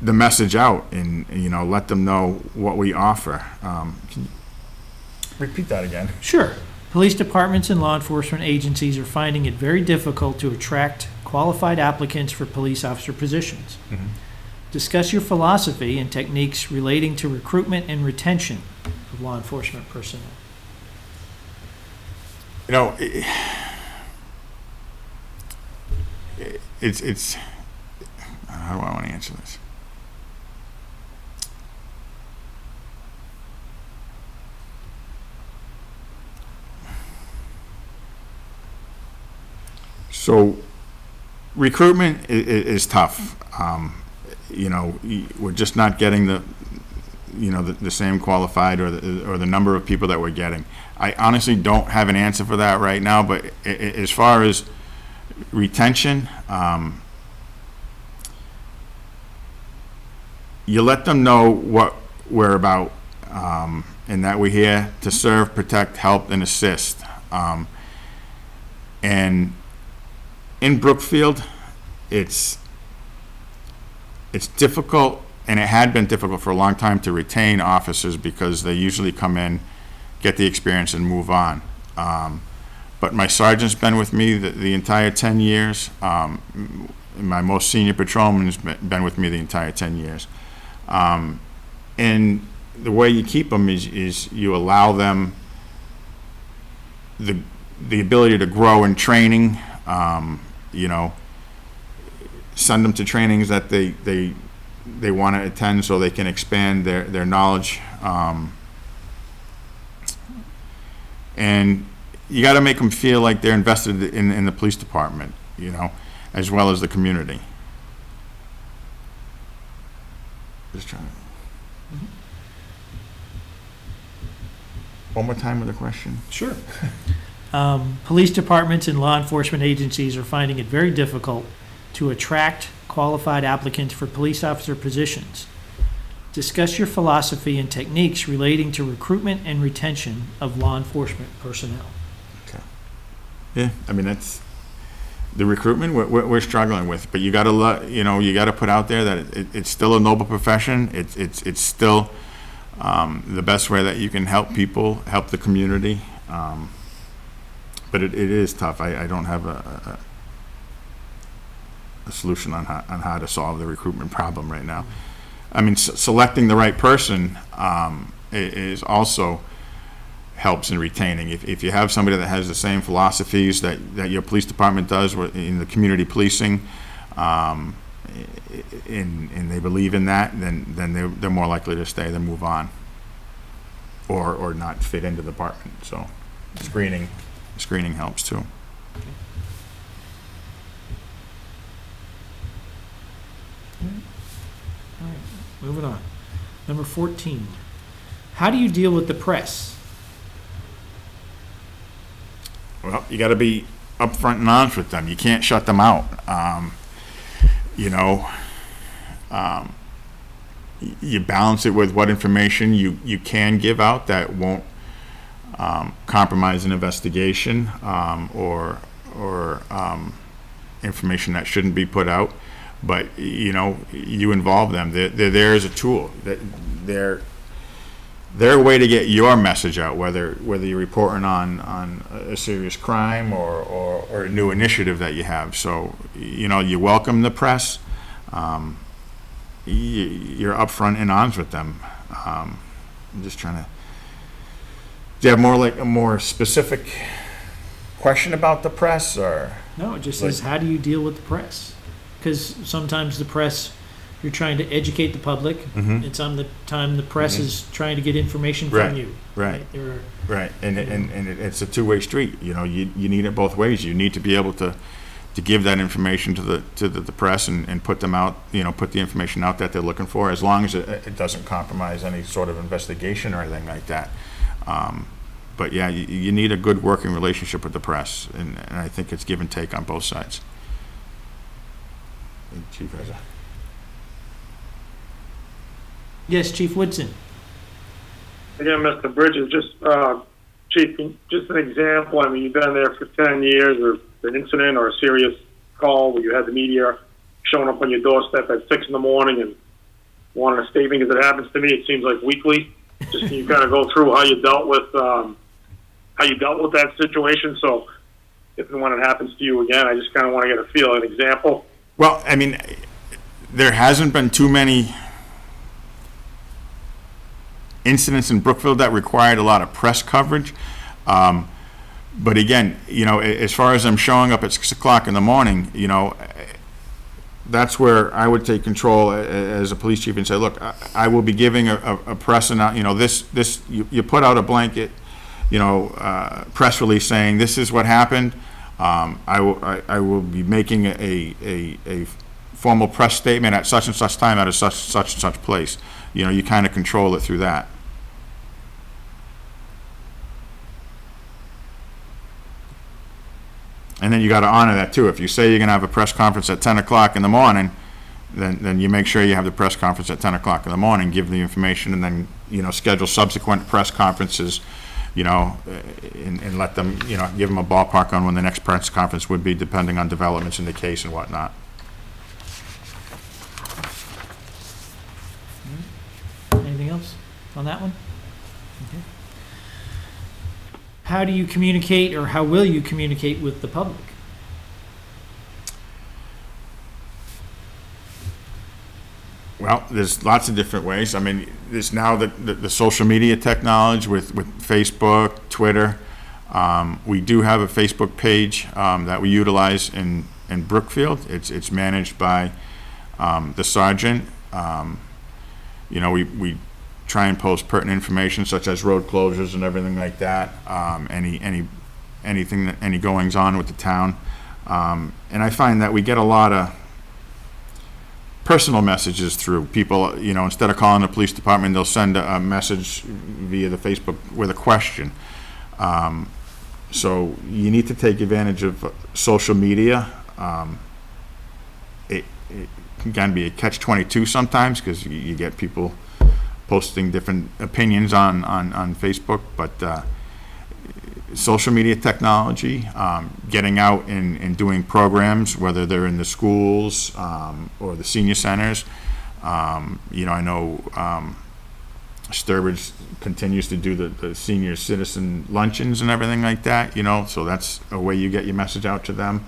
the message out and let them know what we offer. Can you repeat that again? Sure. Police departments and law enforcement agencies are finding it very difficult to attract qualified applicants for police officer positions. Mm-hmm. Discuss your philosophy and techniques relating to recruitment and retention of law enforcement personnel. It's how do I want to answer this? So recruitment is tough. We're just not getting the same qualified or the number of people that we're getting. I honestly don't have an answer for that right now, but as far as retention, you let them know what we're about, and that we're here to serve, protect, help, and assist. And in Brookfield, it's difficult, and it had been difficult for a long time to retain officers because they usually come in, get the experience, and move on. But my sergeant's been with me the entire 10 years. My most senior patrolman's been with me the entire 10 years. And the way you keep them is you allow them the ability to grow in training. Send them to trainings that they want to attend so they can expand their knowledge. And you got to make them feel like they're invested in the police department, as well as the community. Just trying to. One more time with the question. Sure. Police departments and law enforcement agencies are finding it very difficult to attract qualified applicants for police officer positions. Discuss your philosophy and techniques relating to recruitment and retention of law enforcement personnel. Okay. Yeah, that's the recruitment we're struggling with, but you got to put out there that it's still a noble profession. It's still the best way that you can help people, help the community. But it is tough. I don't have a a solution on how to solve the recruitment problem right now. I mean, selecting the right person is also helps in retaining. If you have somebody that has the same philosophies that your police department does in the community policing, and they believe in that, then they're more likely to stay than move on, or not fit into the department. So screening helps too. All right, moving on. Number 14. How do you deal with the press? Well, you got to be upfront and honest with them. You can't shut them out. You balance it with what information you can give out that won't compromise an investigation, or information that shouldn't be put out. But you involve them. They're there as a tool. They're a way to get your message out, whether you're reporting on a serious crime or a new initiative that you have. So you welcome the press. You're upfront and honest with them. I'm just trying to. Do you have a more specific question about the press, or? No, it just says, how do you deal with the press? Because sometimes the press, you're trying to educate the public. Mm-hmm. And some of the time the press is trying to get information from Right. you. Right. Right. And it's a two-way street. You need it both ways. You need to be able to give that information to the press and put them out. Put the information out that they're looking for, as long as it doesn't compromise any sort of investigation or anything like that. But yeah, you need a good working relationship with the press, and I think it's give and take on both sides. Chief has a. Yes, Chief Woodson. Again, Mr. Bridges, Chief, just an example. I mean, you've been there for 10 years, or an incident or a serious call where you had the media showing up on your doorstep at 6 in the morning and wanting a statement, because it happens to me, it seems like weekly. Just can you kind of go through how you dealt with that situation? So if and when it happens to you again, I just kind of want to get a feel, an example. Well, I mean, there hasn't been too many incidents in Brookfield that required a lot of press coverage. But again, as far as I'm showing up at 6 o'clock in the morning, that's where I would take control as a police chief and say, look, I will be giving a press this you put out a blanket, press release saying this is what happened. I will be making a formal press statement at such and such time at such and such place. You kind of control it through that. And then you got to honor that too. If you say you're going to have a press conference at 10 o'clock in the morning, then you make sure you have the press conference at 10 o'clock in the morning, give the information, and then schedule subsequent press conferences, and let them, give them a ballpark on when the next press conference would be, depending on developments in the case and whatnot. Anything else on that one? Okay. How do you communicate, or how will you communicate with the public? Well, there's lots of different ways. I mean, there's now the social media technology with Facebook, Twitter. We do have a Facebook page that we utilize in Brookfield. It's managed by the sergeant. We try and post pertinent information such as road closures and everything like that. Any goings on with the town. And I find that we get a lot of personal messages through people. Instead of calling the police department, they'll send a message via the Facebook with a question. So you need to take advantage of social media. It can be a catch-22 sometimes, because you get people posting different opinions on Facebook, but social media technology, getting out and doing programs, whether they're in the schools or the senior centers. I know Sturbridge continues to do the senior citizen luncheons and everything like that, so that's a way you get your message out to them.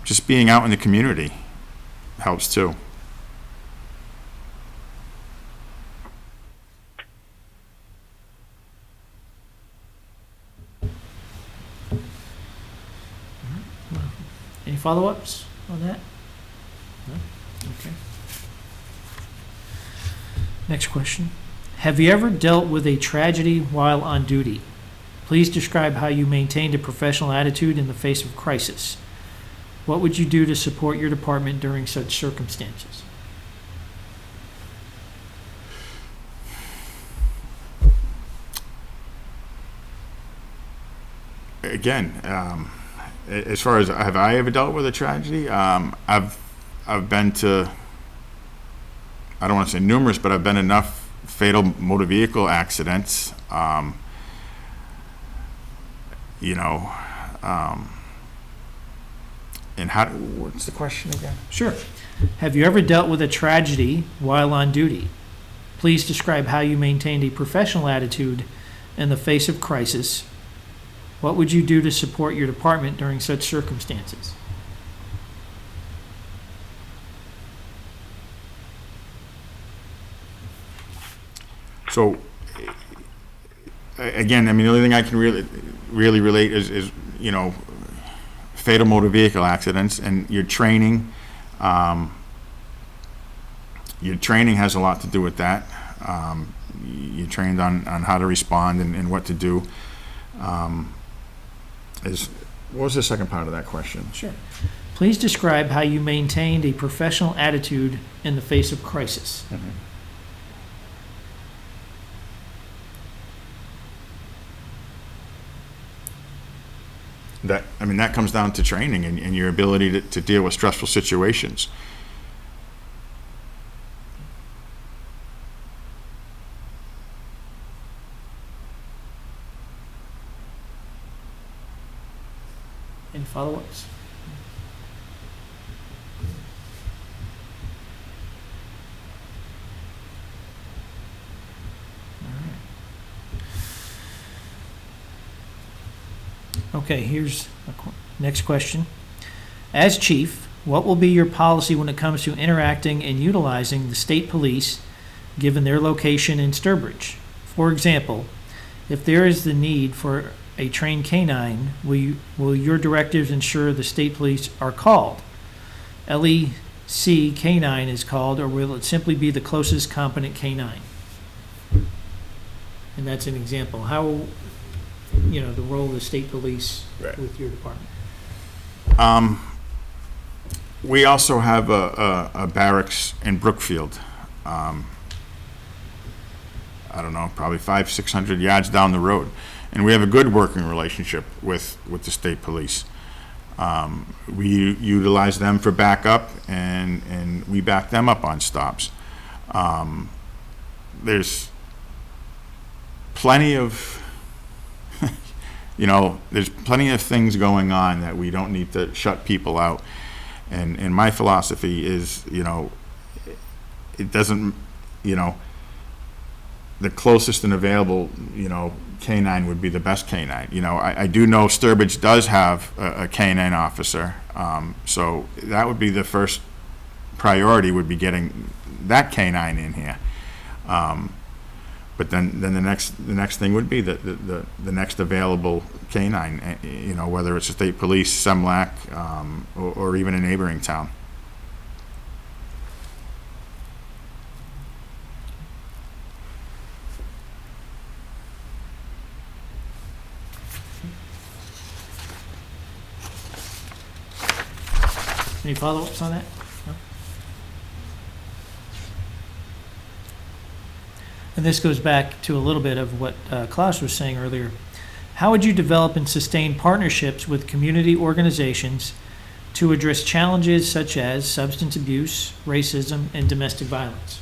Just being out in the community, helps too. Any follow-ups on that? No? Okay. Next question. Have you ever dealt with a tragedy while on duty? Please describe how you maintained a professional attitude in the face of crisis. What would you do to support your department during such circumstances? Again, as far as have I ever dealt with a tragedy? I've been to, I don't want to say numerous, but I've been enough fatal motor vehicle accidents. And what's the question again? Sure. Have you ever dealt with a tragedy while on duty? Please describe how you maintained a professional attitude in the face of crisis. What would you do to support your department during such circumstances? So, again, I mean, the only thing I can really relate is fatal motor vehicle accidents, and your training. Your training has a lot to do with that. You're trained on how to respond and what to do. What was the second part of that question? Sure. Please describe how you maintained a professional attitude in the face of crisis. Mm-hmm. That comes down to training and your ability to deal with stressful situations. Any follow-ups? Okay, here's next question. As chief, what will be your policy when it comes to interacting and utilizing the state police given their location in Sturbridge? For example, if there is the need for a trained canine, will your directives ensure the state police are called? LEC canine is called, or will it simply be the closest competent canine? And that's an example. How, the role of the state police Right. with your department. We also have a barracks in Brookfield. I don't know, probably 500-600 yards down the road, and we have a good working relationship with the state police. We utilize them for backup, and we back them up on stops. There's plenty of there's plenty of things going on that we don't need to shut people out. And my philosophy is, it doesn't, the closest and available, canine would be the best canine. I do know Sturbridge does have a canine officer, so that would be the first priority, would be getting that canine in here. But then the next thing would be the next available canine, whether it's the state police, Semlac, or even a neighboring town. Any follow-ups on that? No? And this goes back to a little bit of what Klaus was saying earlier. How would you develop and sustain partnerships with community organizations to address challenges such as substance abuse, racism, and domestic violence?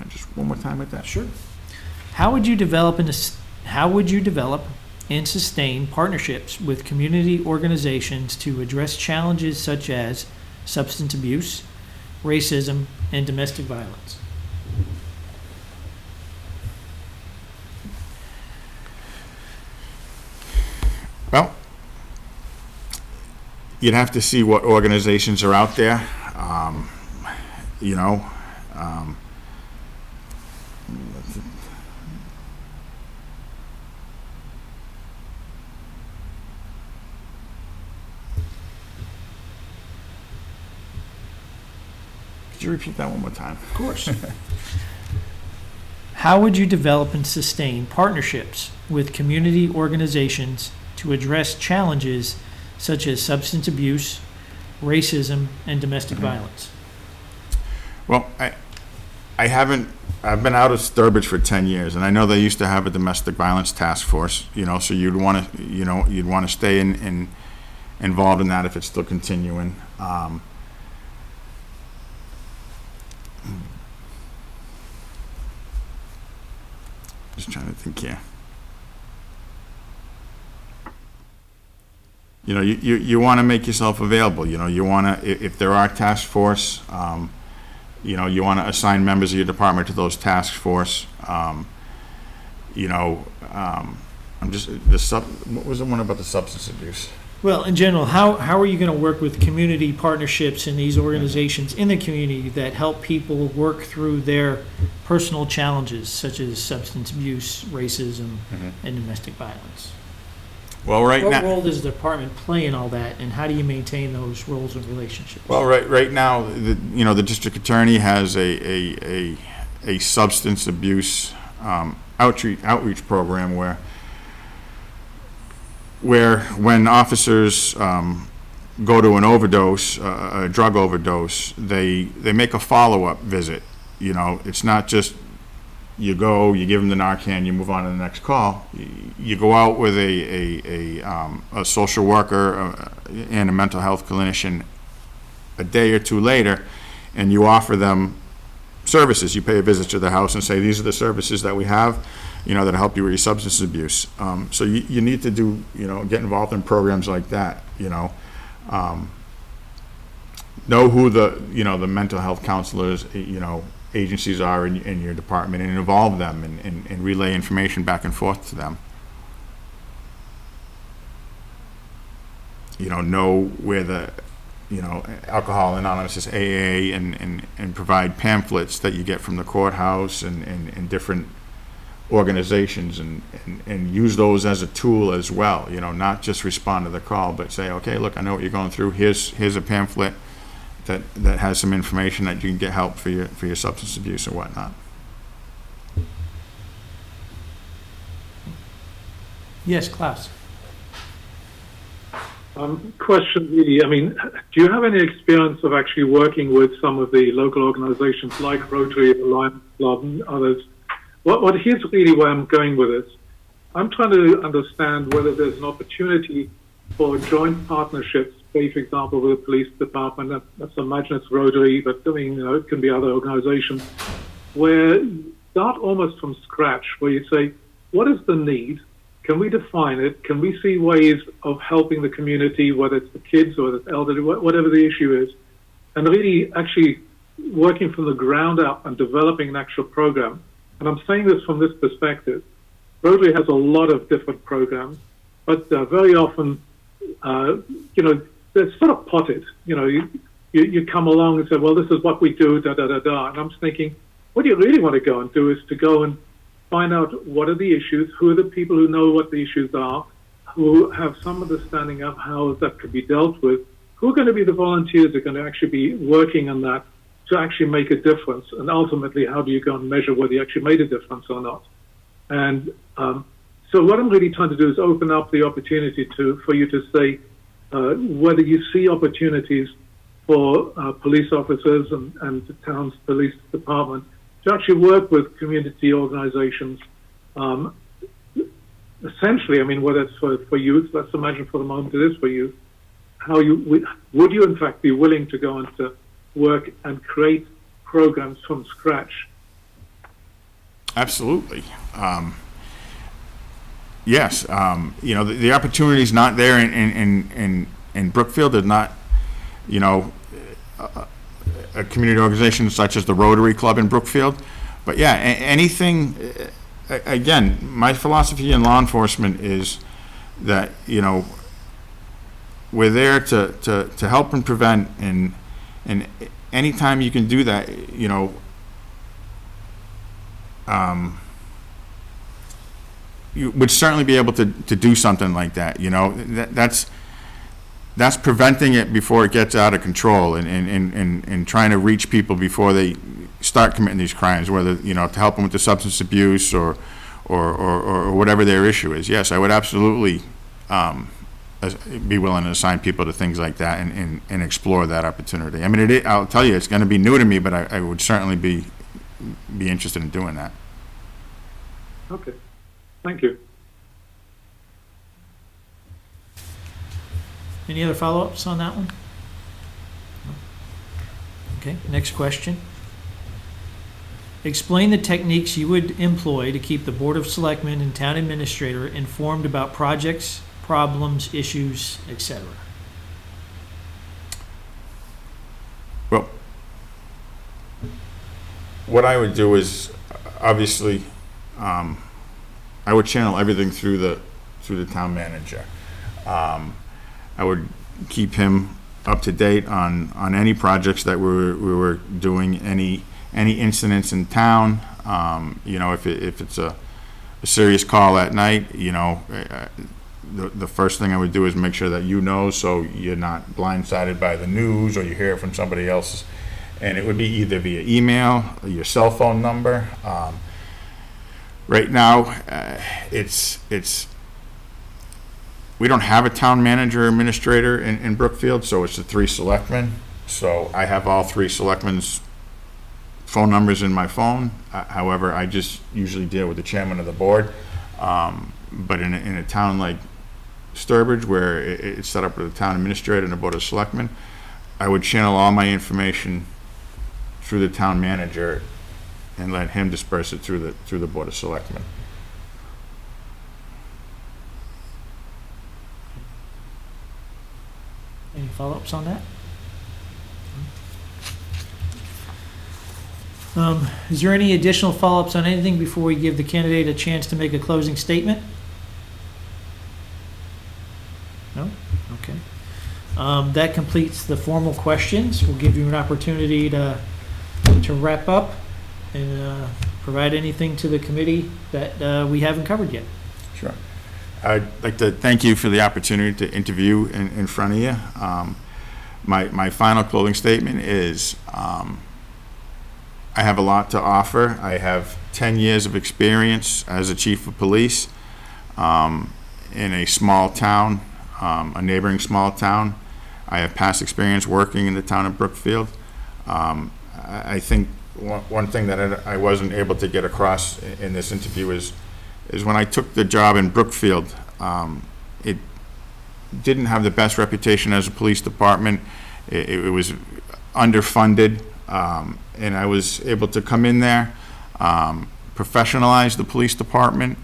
Just one more time with that. Sure. How would you develop and sustain partnerships with community organizations to address challenges such as substance abuse, racism, and domestic violence? you'd have to see what organizations are out there, you know. Could you repeat that one more time? Of course. How would you develop and sustain partnerships with community organizations to address challenges such as substance abuse, racism, and domestic violence? Well, I've been out of Sturbridge for 10 years, and I know they used to have a domestic violence task force, you know, so you'd want to stay involved in that if it's still continuing. Just trying to think here. You know, you want to make yourself available. You know, you want to, if there are task force, you know, you want to assign members of your department to those task force. You know, I'm just, what was the one about the substance abuse? Well, in general, how are you going to work with community partnerships in these organizations in the community that help people work through their personal challenges, such as substance abuse, racism, and domestic violence? Well, right now, what role does the department play in all that, and how do you maintain those roles and relationships? well, right now, you know, the district attorney has a substance abuse outreach program where when officers go to an overdose, a drug overdose, they make a follow-up visit. You know, it's not just you go, you give them the Narcan, you move on to the next call. You go out with a social worker and a mental health clinician a day or two later, and you offer them services. You pay a visit to the house and say, these are the services that we have, you know, that help you with your substance abuse. So you need to do, you know, get involved in programs like that, you know. Know who the, you know, the mental health counselors, you know, agencies are in your department, and involve them and relay information back and forth to them. You know where the, you know, Alcohol Anonymous is AA, and provide pamphlets that you get from the courthouse and different organizations, and use those as a tool as well. You know, not just respond to the call, but say, okay, look, I know what you're going through. Here's a pamphlet that has some information that you can get help for your substance abuse or whatnot. Yes, Klaus. Question really, I mean, do you have any experience of actually working with some of the local organizations like Rotary, Lions Club, and others? Here's really where I'm going with this. I'm trying to understand whether there's an opportunity for joint partnerships, say, for example, with the police department. Let's imagine it's Rotary, but I mean, you know, it can be other organizations, where you start almost from scratch, where you say, what is the need? Can we define it? Can we see ways of helping the community, whether it's the kids or the elderly, whatever the issue is, and really actually working from the ground up and developing an actual program? And I'm saying this from this perspective. Rotary has a lot of different programs, but very often, you know, they're sort of potted. You know, you come along and say, well, this is what we do, da-da-da-da. And I'm thinking, what you really want to go and do is to go and find out what are the issues, who are the people who know what the issues are, who have some understanding of how that could be dealt with, who are going to be the volunteers that are going to actually be working on that to actually make a difference, and ultimately, how do you go and measure whether you actually made a difference or not? And so what I'm really trying to do is open up the opportunity for you to say whether you see opportunities for police officers and the town's police department to actually work with community organizations. Essentially, I mean, whether it's for youth, let's imagine for the moment it is for youth, how would you in fact be willing to go and to work and create programs from scratch? Absolutely. Yes. You know, the opportunity is not there in Brookfield. There's not, you know, a community organization such as the Rotary Club in Brookfield. But yeah, anything, again, my philosophy in law enforcement is that, you know, we're there to help and prevent, and anytime you can do that, you know, you would certainly be able to do something like that, you know. That's preventing it before it gets out of control, and trying to reach people before they start committing these crimes, whether, you know, to help them with the substance abuse or whatever their issue is. Yes, I would absolutely be willing to assign people to things like that and explore that opportunity. I mean, I'll tell you, it's going to be new to me, but I would certainly be interested in doing that. Okay, thank you. Any other follow-ups on that one? No. Okay, next question. Explain the techniques you would employ to keep the Board of Selectmen and Town Administrator informed about projects, problems, issues, etc. Well, what I would do is, obviously, I would channel everything through the town manager. I would keep him up to date on any projects that we were doing, any incidents in town. You know, if it's a serious call at night, you know, the first thing I would do is make sure that you know, so you're not blindsided by the news or you hear it from somebody else. And it would be either via email, your cell phone number. Right now, we don't have a town manager or administrator in Brookfield, so it's the 3 selectmen. So I have all 3 selectmen's phone numbers in my phone. However, I just usually deal with the chairman of the board. But in a town like Sturbridge, where it's set up with a town administrator and a board of selectmen, I would channel all my information through the town manager and let him disperse it through the board of selectmen. Any follow-ups on that? Is there any additional follow-ups on anything before we give the candidate a chance to make a closing statement? No? Okay. That completes the formal questions. We'll give you an opportunity to wrap up and provide anything to the committee that we haven't covered yet. Sure. I'd like to thank you for the opportunity to interview in front of you. My final closing statement is I have a lot to offer. I have 10 years of experience as a chief of police in a small town, a neighboring small town. I have past experience working in the town of Brookfield. I think one thing that I wasn't able to get across in this interview is when I took the job in Brookfield, it didn't have the best reputation as a police department. It was underfunded, and I was able to come in there, professionalize the police department,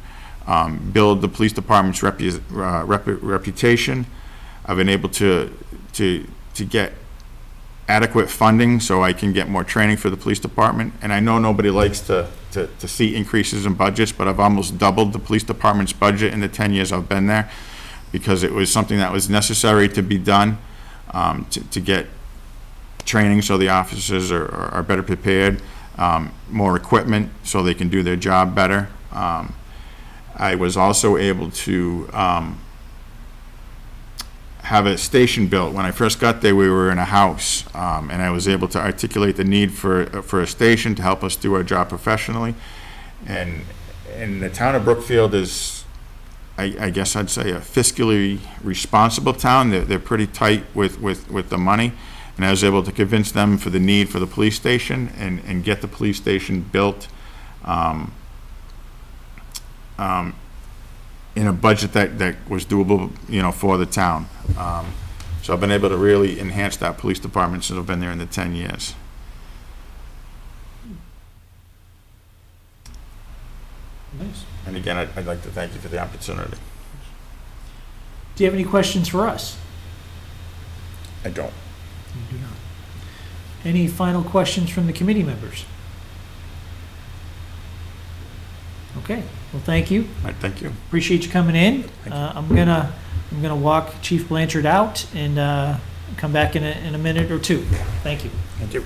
build the police department's reputation. I've been able to get adequate funding so I can get more training for the police department. And I know nobody likes to see increases in budgets, but I've almost doubled the police department's budget in the 10 years I've been there, because it was something that was necessary to be done, to get training so the officers are better prepared, more equipment so they can do their job better. I was also able to have a station built. When I first got there, we were in a house, and I was able to articulate the need for a station to help us do our job professionally. And the town of Brookfield is, I guess I'd say, a fiscally responsible town. They're pretty tight with the money, and I was able to convince them for the need for the police station and get the police station built in a budget that was doable, you know, for the town. So I've been able to really enhance that police department since I've been there in the 10 years. Nice. And again, I'd like to thank you for the opportunity. Do you have any questions for us? I don't. You do not. Any final questions from the committee members? Okay. Well, thank you. All right, thank you. Appreciate you coming in. I'm going to I'm going to walk Chief Blanchard out and come back in a minute or two. Thank you. Thank you.